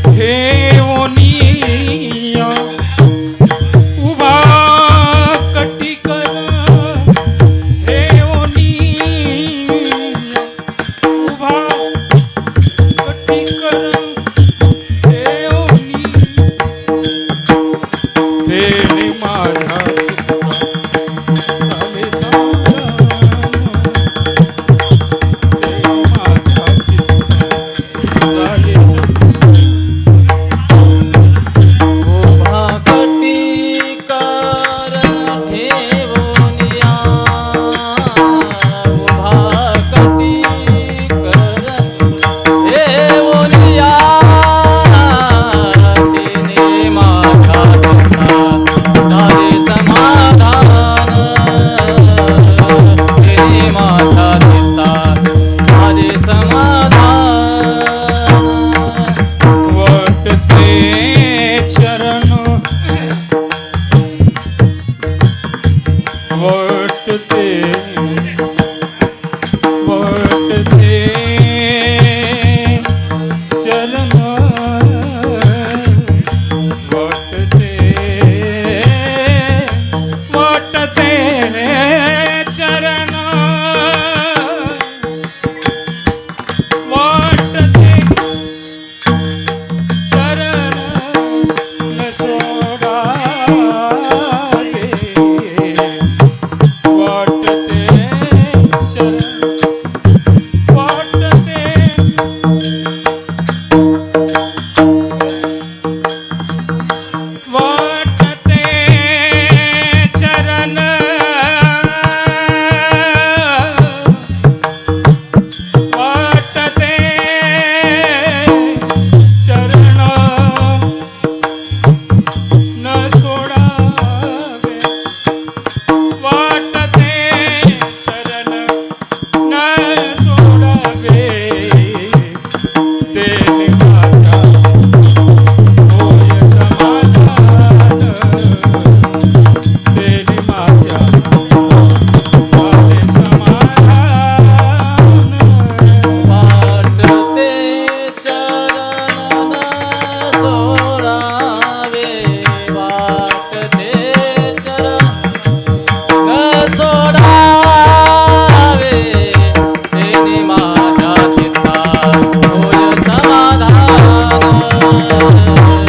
ठेवणी उभा कटी कर ठेवणी उभा कटी कर ठेवणी तेने माझा झाले
उभा कटी कर ठेवनिया उभा कटी कर ठेवनिया तिने माझा झाले समाधान तिने माझा झाले समाधान
वाटते चरण वाटते वाटते चरण वाटते वाटते चरण वाटते चरण न सोडावे वाटते चरण वाटते वाटते चरण वाटते चरण न सोडावे वाटते चरण न सोडावे तेने माझा होय समाधान तेने माझ्या झाले समाधान
वाटते चरण न सोडावे वाटते चरण न सोडावे तेने माझ्या चित्तात होय समाधान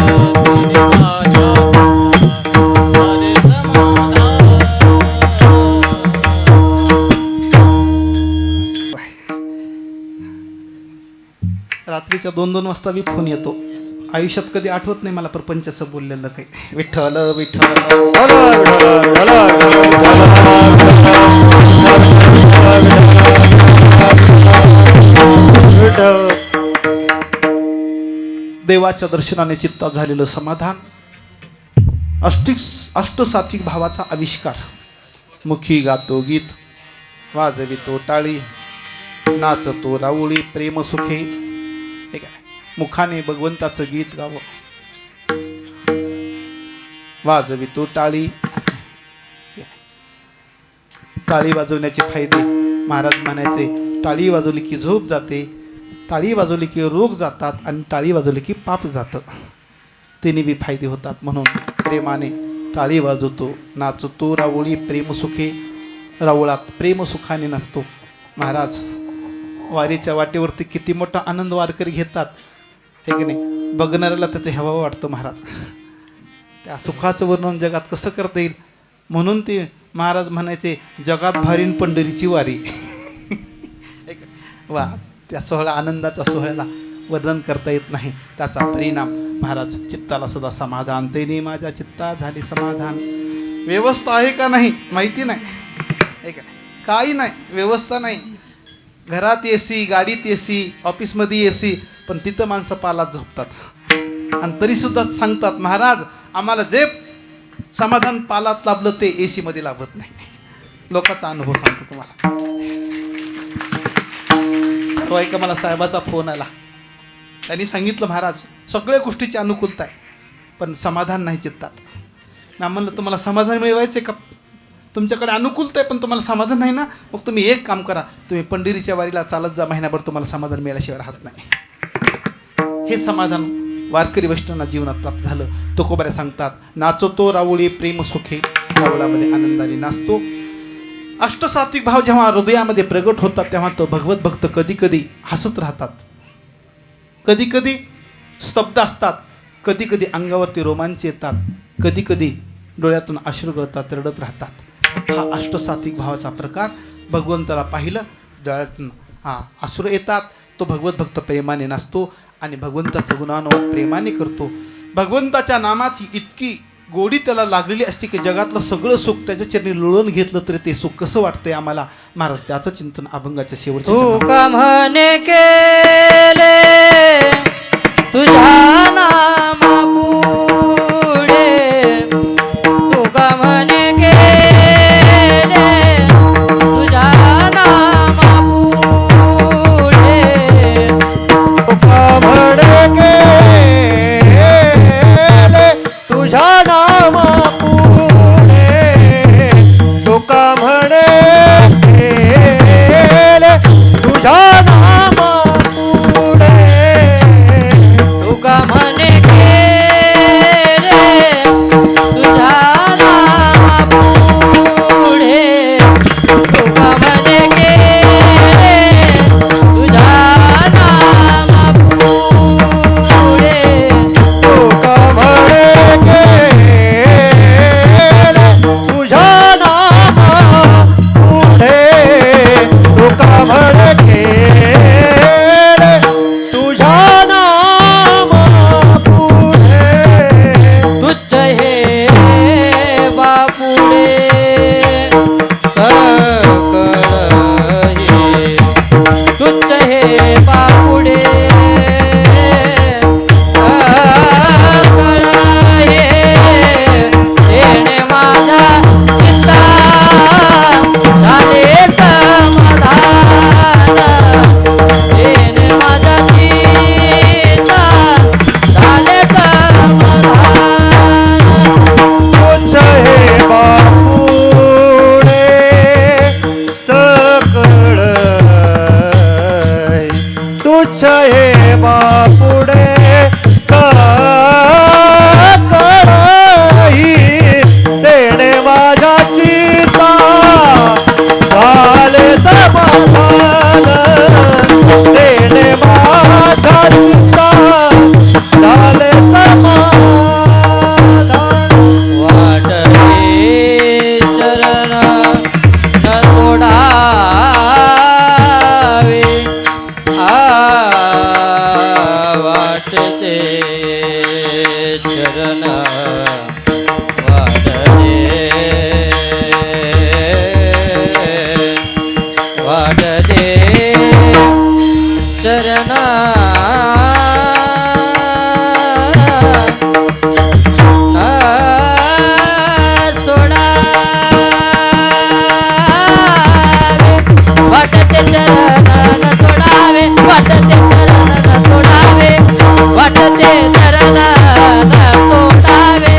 तेने माझ्या झाले समाधान
रात्रीच्या 2-2 वाजता बी फोन येतो. आयुष्यात कधी आठवत नाही मला प्रपंचाचं बोललेलं काही. विठ्ठल विठ्ठल देवाच्या दर्शनाने चित्तात झालेलं समाधान, अष्टसात्विक भावाचा आविष्कार. मुखी गातो गीत, वाजवितो टाळी, नाचतो राऊळी, प्रेम सुखे. हे काय, मुखाने भगवंताचं गीत गावं, वाजवितो टाळी. टाळी वाजवण्याचे फायदे महाराज म्हणायचे, टाळी वाजवली की झोप जाते, टाळी वाजवली की रोग जातात, आणि टाळी वाजवली की पाप जातं. तिन्ही बी फायदे होतात. म्हणून प्रेमाने टाळी वाजवतो, नाचतो राऊळी, प्रेम सुखे. राऊळात प्रेम सुखाने नसतो. महाराज वारीच्या वाटेवरती किती मोठा आनंद वारकरी घेतात, हे की नाही. बघणाऱ्याला त्याचं हवावं वाटतं. महाराज त्या सुखाचं वर्णन जगात कसं करता येईल, म्हणून ते महाराज म्हणायचे, जगात भारीन पंढरीची वारी. वा, त्या सोहळा आनंदाचा सोहळ्याला वर्णन करता येत नाही. त्याचा परिणाम महाराज चित्ताला सुद्धा समाधान. तेने माझ्या चित्ता झाले समाधान. व्यवस्था आहे का नाही माहिती नाही, आहे का नाही? काही नाही, व्यवस्था नाही. घरात एसी, गाडीत एसी, ऑफिसमध्ये एसी, पण तिथं माणसं पालात झोपतात आणि तरीसुद्धा सांगतात महाराज आम्हाला जे समाधान पालात लाभलं ते एसी मध्ये लाभत नाही. लोकांचा अनुभव सांगतो तुम्हाला. परवा एका मला साहेबाचा फोन आला. त्यांनी सांगितलं महाराज सगळ्या गोष्टीची अनुकूलता आहे पण समाधान नाही चित्तात. ना म्हणलं तुम्हाला समाधान मिळवायचं आहे का? तुमच्याकडे अनुकूलता आहे पण तुम्हाला समाधान नाही ना, मग तुम्ही एक काम करा, तुम्ही पंढरीच्या वारीला चालत जा, महिनाभर तुम्हाला समाधान मिळाल्याशिवाय राहत नाही. हे समाधान वारकरी वैष्णवांना जीवनात प्राप्त झालं. तुकोबारे सांगतात नाचतो रावळी प्रेम सुखे, रावळामध्ये आनंदाने नाचतो. अष्टसात्विक भाव जेव्हा हृदयामध्ये प्रगट होतात तेव्हा तो भगवत भक्त कधी कधी हसत राहतात, कधी कधी स्तब्ध असतात, कधी कधी अंगावरती रोमांच येतात, कधी कधी डोळ्यातून अश्रू गळतात, रडत राहतात. हा अष्टसात्विक भावाचा प्रकार. भगवंताला पाहिलं डोळ्यातून अश्रू येतात, तो भगवत भक्त प्रेमाने नाचतो आणि भगवंताचं गुणानुवाद प्रेमाने करतो. भगवंताच्या नामाची इतकी गोडी त्याला लागलेली असते की जगातलं सगळं सुख त्याच्या चरणी लोळून घेतलं तरी ते सुख कसं वाटतंय आम्हाला. महाराज त्याचं चिंतन अभंगाच्या शेवटच्या
तू का म्हणे केले तुझ्या नामा पुढे, तू का म्हणे केले तुझ्या नामा पुढे,
तुका म्हणे केले तुझ्या नामा पुढे, तुका म्हणे केले तुझ्या नामा पुढे,
तुका म्हणे केले तुझ्या नामा पुढे, तुका म्हणे केले तुझ्या नामा पुढे,
तुका म्हणे केले तुझ्या नामा पुढे, तुका म्हणे केले तुझ्या नामा पुढे,
तुच्छ हे बापुडे सकळ हे, तुच्छ हे बापुडे सकळ हे, येणे माझा चित्ता झाले समाधान, येणे माझा चित्ता झाले समाधान.
तुझ हे बापुडे सकळ, तुझ हे बापुडे सकळ तेणे माझ्या चित्ता झाले समाधान, तेणे माझ्या चित्ता झाले समाधान.
वाटते चरण न सोडावे, वाटते चरण वाटते चरण वाटते चरण सोडावे, वाटते चरण सोडावे, वाटते चरण सोडावे.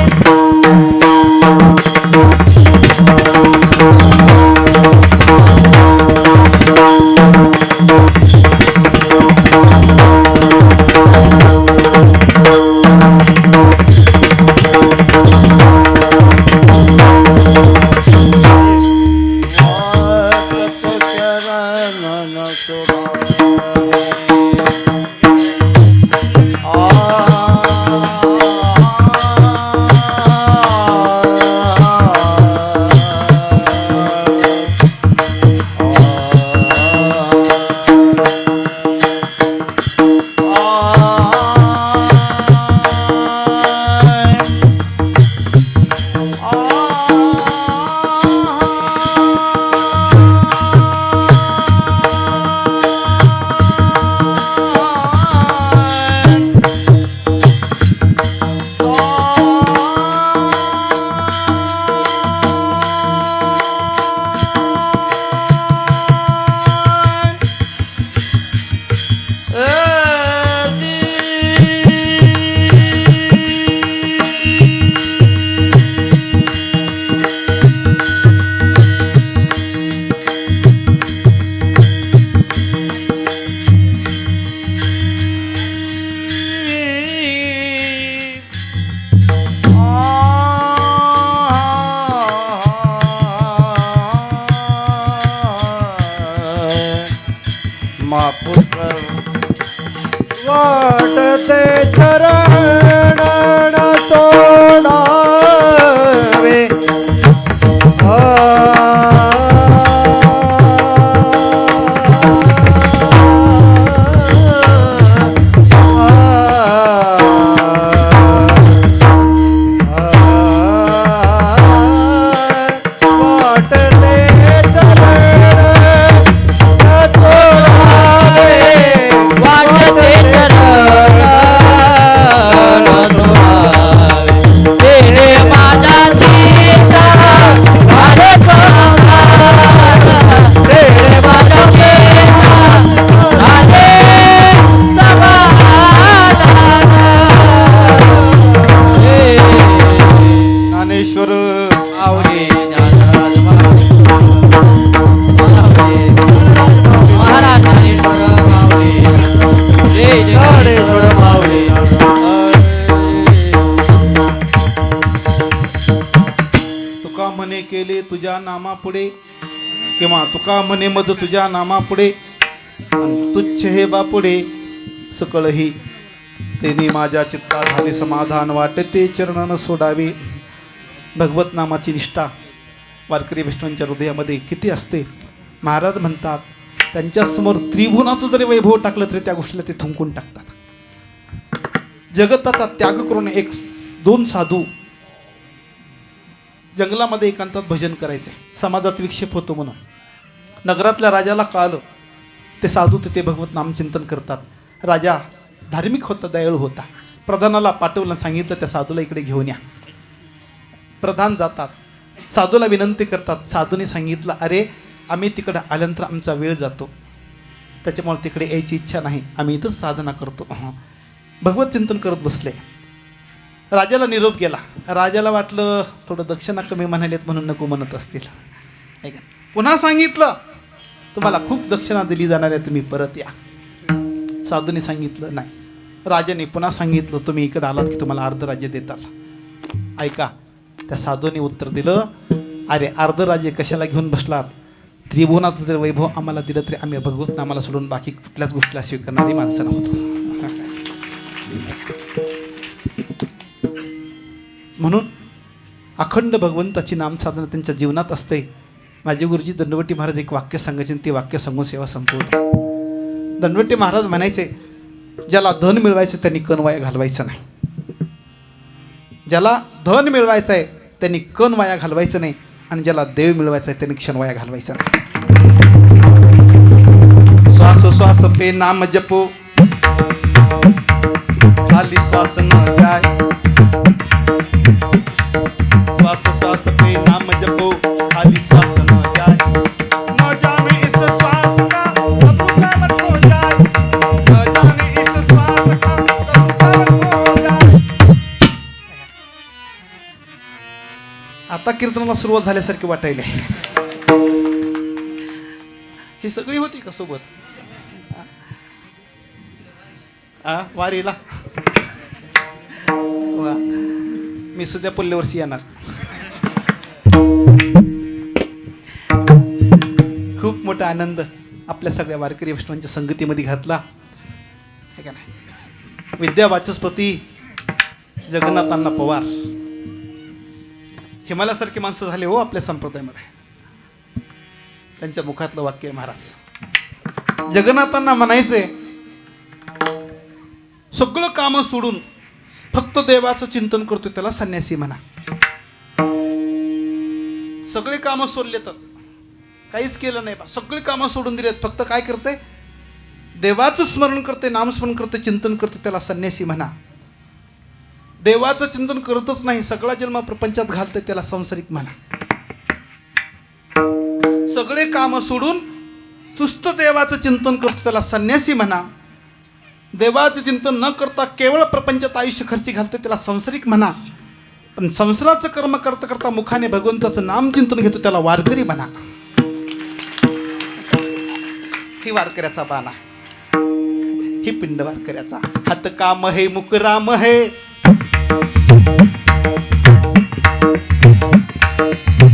वाटते चरण न सोडावे
वाटते चरण न सोडावे. हे माझा सीता अरे समाधान. हे माझा सीता अरे समाधान. हे
ज्ञानेश्वर
माऊली ज्ञानराज महाराज ज्ञानेश्वर माऊली जय ज्ञानेश्वर माऊली.
तुका म्हणे केले तुझ्या नामापुढे किंवा तुका म्हणे मज तुझ्या नामापुढे आणि तुच्छ हे बापुढे सकळही तेने माझ्या चित्ता झाले समाधान वाटते चरणानं सोडावे. भगवत नामाची निष्ठा वारकरी वैष्णवांच्या हृदयामध्ये किती असते. महाराज म्हणतात त्यांच्यासमोर त्रिभुवनाचं जरी वैभव टाकलं तरी त्या गोष्टीला ते थुंकून टाकतात. जगताचा त्याग करून दोन साधू जंगलामध्ये एकांतात भजन करायचे. समाजात विक्षेप होतो म्हणून नगरातल्या राजाला कळालं. ते साधू तिथे भगवत नामचिंतन करतात. राजा धार्मिक होता, दयाळू होता. प्रधानाला पाठवलं, सांगितलं त्या साधूला इकडे घेऊन या. प्रधान जातात, साधूला विनंती करतात. साधूने सांगितलं, अरे आम्ही तिकडे आल्यानंतर आमचा वेळ जातो, त्याच्यामुळे तिकडे यायची इच्छा नाही, आम्ही इथंच साधना करतो. भगवत चिंतन करत बसले. राजाला निरोप गेला. राजाला वाटलं थोडं दक्षिणा कमी म्हणालेत म्हणून नको म्हणत असतील. ऐका, पुन्हा सांगितलं तुम्हाला खूप दक्षिणा दिली जाणार आहे, तुम्ही परत या. साधूने सांगितलं नाही. राजाने पुन्हा सांगितलं तुम्ही इकडे आलात की तुम्हाला अर्ध राज्य देताल. ऐका, त्या साधूने उत्तर दिलं, अरे अर्ध राज्य कशाला घेऊन बसलात? त्रिभुवनाचं जर वैभव आम्हाला दिलं तरी आम्ही भगवत नामाला सोडून बाकी कुठल्याच गोष्टीला स्वीकारणारी माणसं नव्हतो. म्हणून अखंड भगवंताची नामसाधना त्यांच्या जीवनात असते. माझे गुरुजी दंडवटी महाराज एक वाक्य सांगायचे आणि ते वाक्य सांगून सेवा संपवतो. दंडवटी महाराज म्हणायचे, ज्याला धन मिळवायचं त्यांनी कण वाया घालवायचं नाही. ज्याला धन मिळवायचं आहे त्यांनी कण वाया घालवायचं नाही, आणि ज्याला देव मिळवायचा आहे त्यांनी क्षण वाया घालवायचा नाही. श्वास श्वास पे नाम जपो, खाली श्वास न जाए. श्वास श्वास पे नाम जपो, खाली श्वास न जाए. न जाने इस श्वास का कब रुकावट हो जाए. न जाने इस श्वास का कब रुकावट हो जाए. आता कीर्तनाला सुरुवात झाल्यासारखी वाटायला. ही सगळी होती का सोबत वारीला? वा, मी सुद्धा पुल्ल्यावरशी येणार. खूप मोठा आनंद आपल्या सगळ्या वारकरी वैष्णवांच्या संगतीमध्ये घातला है का नाही. विद्या वाचस्पती जगन्नाथांना पवार हिमालयासारखी माणसं झाले हो आपल्या संप्रदायामध्ये. त्यांच्या मुखातलं वाक्य आहे महाराज. जगन्नाथांना म्हणायचे, सगळं कामं सोडून फक्त देवाचं चिंतन करतो त्याला संन्यासी म्हणा. सगळे कामं सोडले तर काहीच केलं नाही बा, सगळी कामं सोडून दिलेत, फक्त काय करते? देवाचं स्मरण करते, नामस्मरण करते, चिंतन करते, त्याला संन्यासी म्हणा. देवाचं चिंतन करतच नाही, सगळा जन्म प्रपंचात घालते, त्याला संसारिक म्हणा. सगळे कामं सोडून सुस्त देवाचं चिंतन करतो त्याला संन्यासी म्हणा. देवाचं चिंतन न करता केवळ प्रपंचात आयुष्य खर्ची घालते त्याला संसारिक म्हणा. पण संसाराचं कर्म करता करता मुखाने भगवंताचं नाम चिंतन घेतो त्याला वारकरी म्हणा. ही वारकऱ्याचा बाणा, ही पिंड वारकऱ्याचा. हात काम है मुकराम है,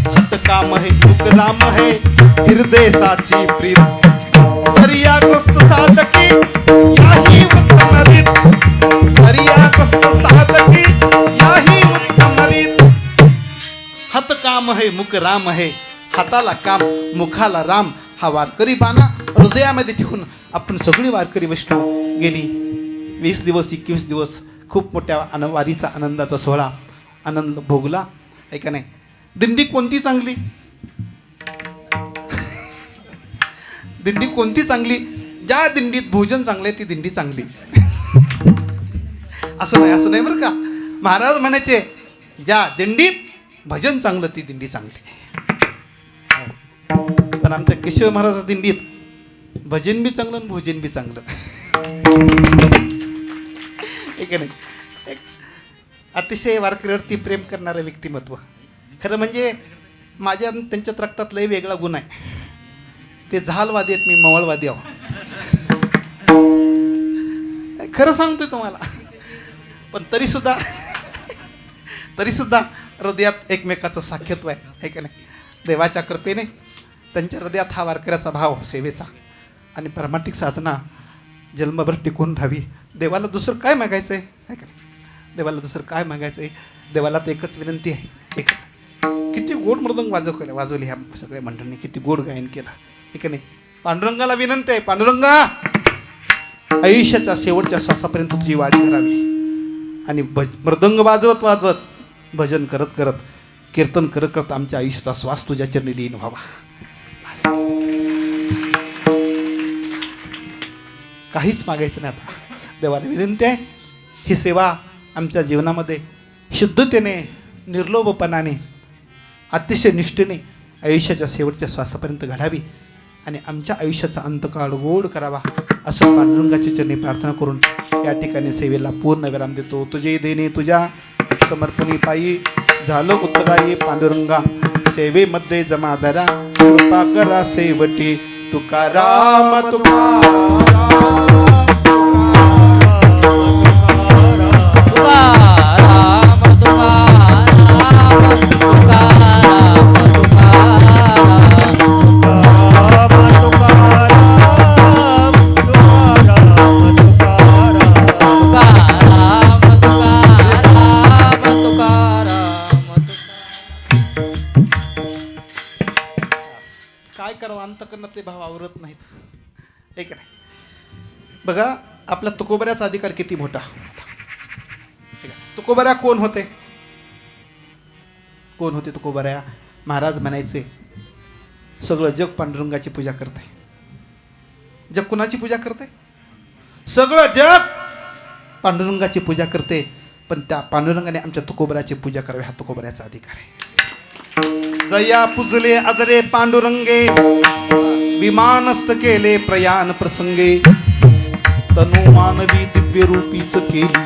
हात काम है मुकराम है, हृदय साची प्रीत दरिया दर्याग्रस्त साधकी याही उत्तम रीत, दर्याग्रस्त साधकी याही उत्तम रीत. हात काम है मुख राम है, हाताला काम मुखाला राम. हा वारकरी बाणा हृदयामध्ये ठेवून आपण सगळी वारकरी वैष्णव गेली 20 दिवस 21 दिवस खूप मोठ्या वारीचा आनंदाचा सोहळा आनंद भोगला. ऐका नाही, दिंडी कोणती चांगली, दिंडी कोणती चांगली? ज्या दिंडीत भोजन चांगलं आहे ती दिंडी चांगली. असं नाही बरं का. महाराज म्हणायचे ज्या दिंडीत भजन चांगलं ती दिंडी चांगली. पण आमच्या केशव महाराज दिंडीत भजन बी चांगलं आणि भोजन बी चांगलं. ठीक आहे नाही, एक अतिशय वारकरीवरती प्रेम करणारं व्यक्तिमत्व. खरं म्हणजे माझ्या आणि त्यांच्यात रक्तात लय वेगळा गुण आहे. ते झालवादी आहेत, मी मवळवादी आहो. खरं सांगतोय तुम्हाला. पण तरीसुद्धा हृदयात एकमेकाचं साख्यत्व आहे का नाही. देवाच्या कृपेने त्यांच्या हृदयात हा वारकऱ्याचा भाव सेवेचा आणि परमार्थिक साधना जन्मभर टिकून राहावी. देवाला दुसरं काय मागायचं आहे का नाही. देवाला दुसरं काय मागायचं आहे. देवाला तर एकच विनंती आहे, एकच आहे. किती गोड मृदंग वाजवले ह्या सगळ्या मंडळींनी, किती गोड गायन केलं ठीक आहे नाही. पांडुरंगाला विनंती आहे, पांडुरंगा आयुष्याच्या शेवटच्या श्वासापर्यंत तुझी वाडी करावी आणि मृदंग वाजवत भजन करत करत कीर्तन करत करत आमच्या आयुष्याचा श्वास तुझ्या चरणी लीन व्हावा. काहीच मागायचं नाही. आता देवाला विनंती आहे, ही सेवा आमच्या जीवनामध्ये शुद्धतेने निर्लोभपणाने अतिशय निष्ठेने आयुष्याच्या शेवटच्या श्वासापर्यंत घडावी आणि आमच्या आयुष्याचा अंतकाळ गोड करावा असं पांडुरंगाच्या चरणी प्रार्थना करून या ठिकाणी सेवेला पूर्ण विराम देतो. तुझे देणे तुझ्या समर्पणी पायी झालं उत्तराई पांडुरंगा, सेवेमध्ये जमादारा कृपा करा सेवटी तुकाराम तुकाराम. काय करावं, अंतकरणातले भाव आवरत नाहीत. हे का नाही. बघा आपला तुकोबऱ्याचा अधिकार किती मोठा. तुकोबऱ्या कोण होते तुकोबऱ्या? महाराज म्हणायचे सगळं जग पांडुरंगाची पूजा करते. जग कुणाची पूजा करते? सगळं जग पांडुरंगाची पूजा करते, पण त्या पांडुरंगाने आमच्या तुकोबऱ्याची पूजा करावी हा तुकोबऱ्याचा अधिकार आहे. जया पुजले आदरे पांडुरंगे, विमानस्थ केले प्रयाण प्रसंगे, तनु मानवी दिव्य रूपीच केली,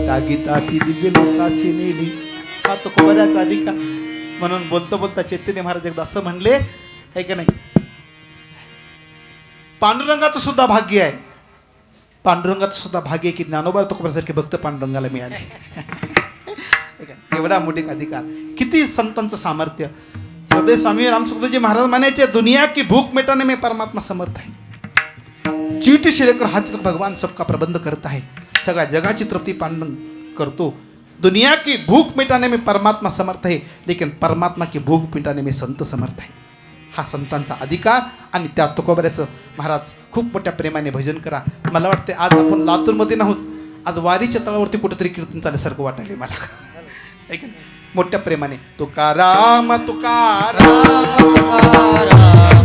दागिता ती दिव्य लोकाशी नेली. हा तुकोबऱ्याचा अधिकार. म्हणून बोलता बोलता चैतन्य महाराज एकदा असं म्हणले आहे का नाही, पांडुरंगाचं सुद्धा भाग्य आहे, पांडुरंगाचं सुद्धा भाग्य आहे की ज्ञानोबा तुकोबऱ्यासारखे भक्त पांडुरंगाला मिळाले. एवढा मोठे अधिकार. किती संतांचं सामर्थ्य. सदैव स्वामी रामसुखदेवजी महाराज म्हणायचे दुनिया की भूख मिटाने में परमात्मा समर्थ आहे. चीट शिलेकर हाती भगवान सबका प्रबंध करत आहे. सगळ्या जगाची तृप्ती पांडुरंग करतो. दुनिया की भूख मिटाने में परमात्मा समर्थ है, लेकिन परमात्मा की भूख मिटाने में संत समर्थ है. हा संतांचा अधिकार. आणि त्या तुकोबऱ्याचं महाराज खूप मोठ्या प्रेमाने भजन करा. मला वाटते आज आपण लातूरमध्ये नाहोत, आज वारीच्या तळावरती कुठेतरी कीर्तन चालल्यासारखं वाटायले मला. ऐक मोठ्या प्रेमाने तुकाराम तुकाराम
तुकाराम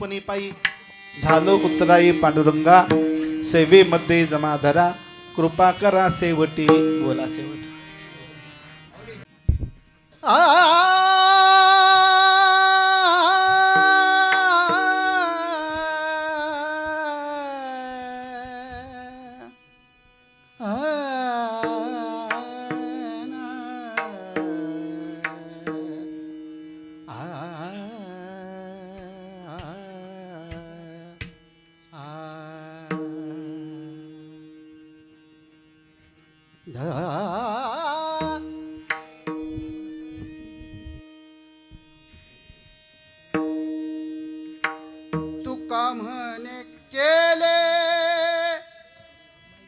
आपणी पायी झालो उतराई पांडुरंगा सेवेमध्ये जमा धरा कृपा करा सेवटी बोला सेवटी
तुका म्हणे केले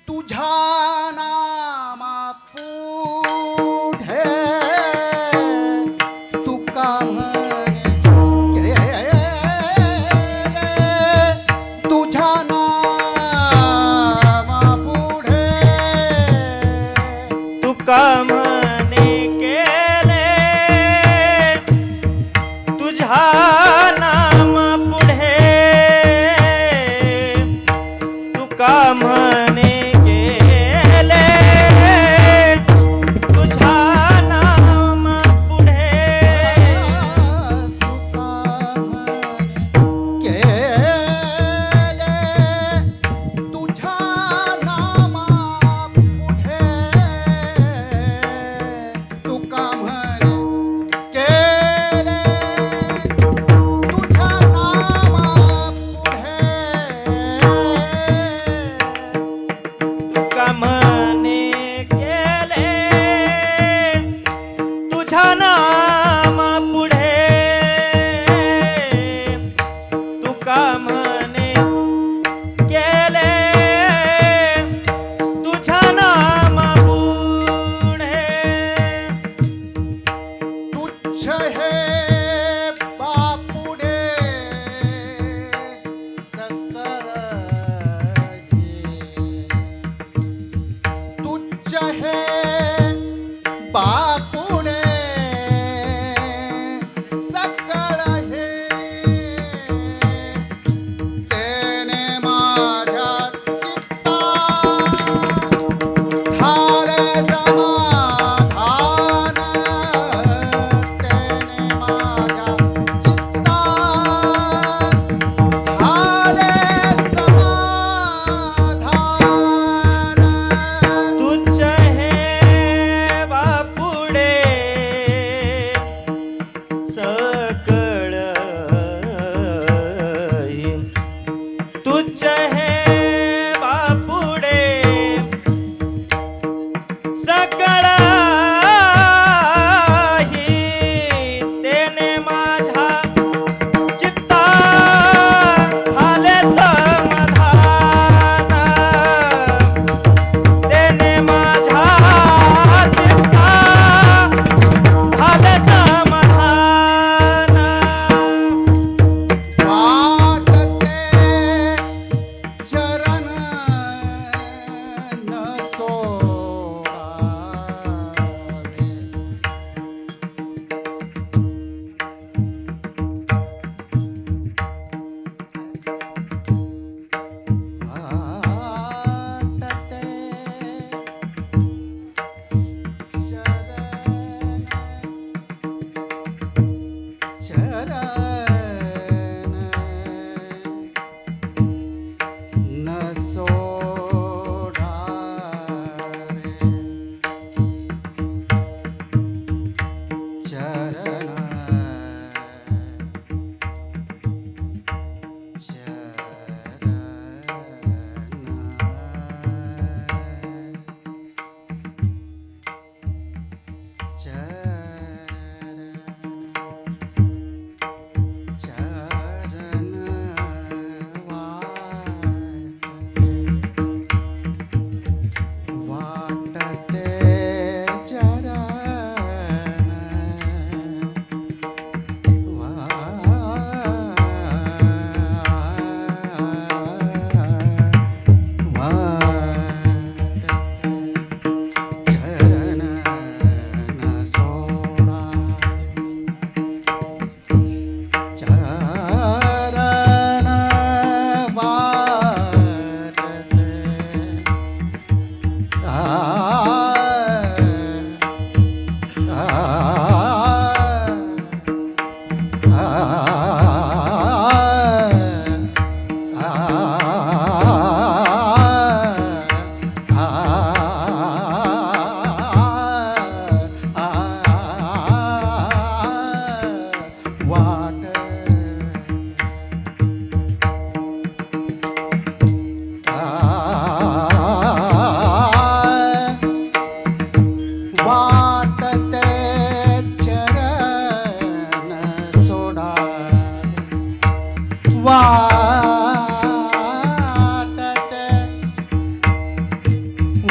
तुझ्या नामा पुढे तुका म्हणे केले तुझ्या नामा पुढे
तुका म्हणे केले तुझ्या नाम पुढे तुका म्हणे केले तुझ्या नाम पुढे
तुका म्हणे केले तुझ्या नामा पुढे तुका म्हणे केले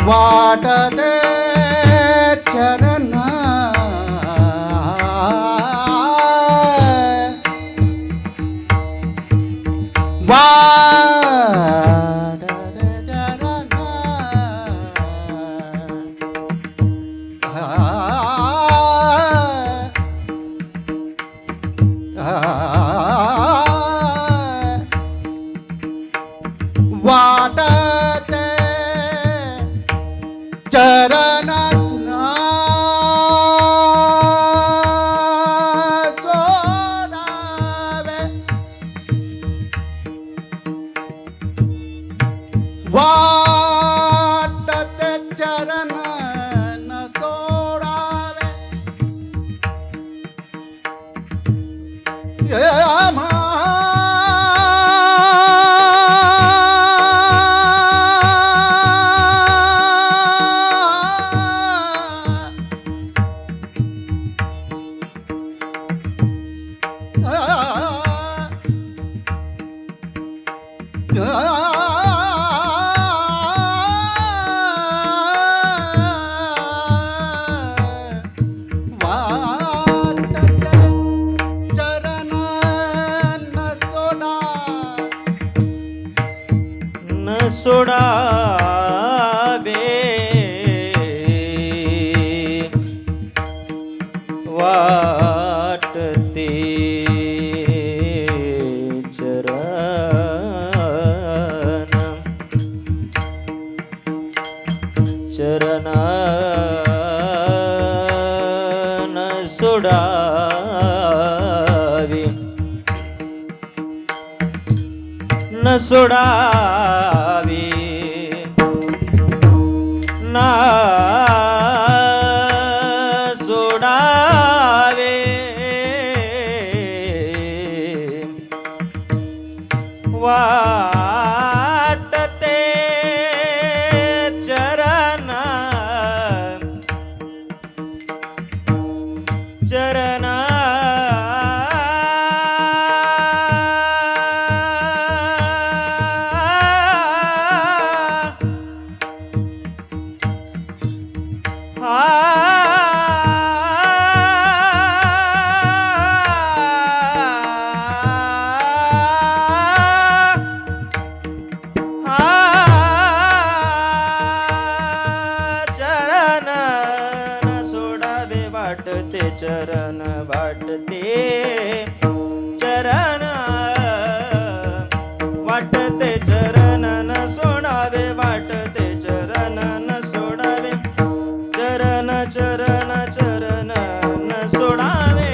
वाटते चरण वाटते चरण वाटते चरण सोडावे वाटते चरण न सोडावे वाटते चरण न सोडा
न सोडावे वाटते चरण न सोडावे न सोडावे ना सोडावे वाटते चरण चरण चरण न सोडावे वाटते चरण वाटते चरण वाटते चरण न सोडावे वाटते चरण न सोडावे चरण चरण चरण न सोडावे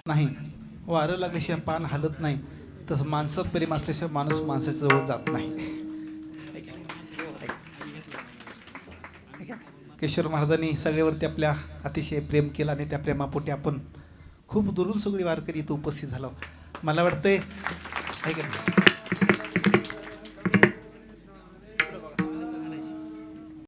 नाही वारं लागल्याशिवाय पान हलत नाही तसं माणसात प्रेम असल्याशिवाय माणूस माणसाच्या जवळ जात नाही. केशव महाराजांनी सगळ्यावरती आपल्या अतिशय प्रेम केलं आणि त्या प्रेमापोटी आपण खूप दुरून सगळी वारकरी इथं उपस्थित झालो. मला वाटतंय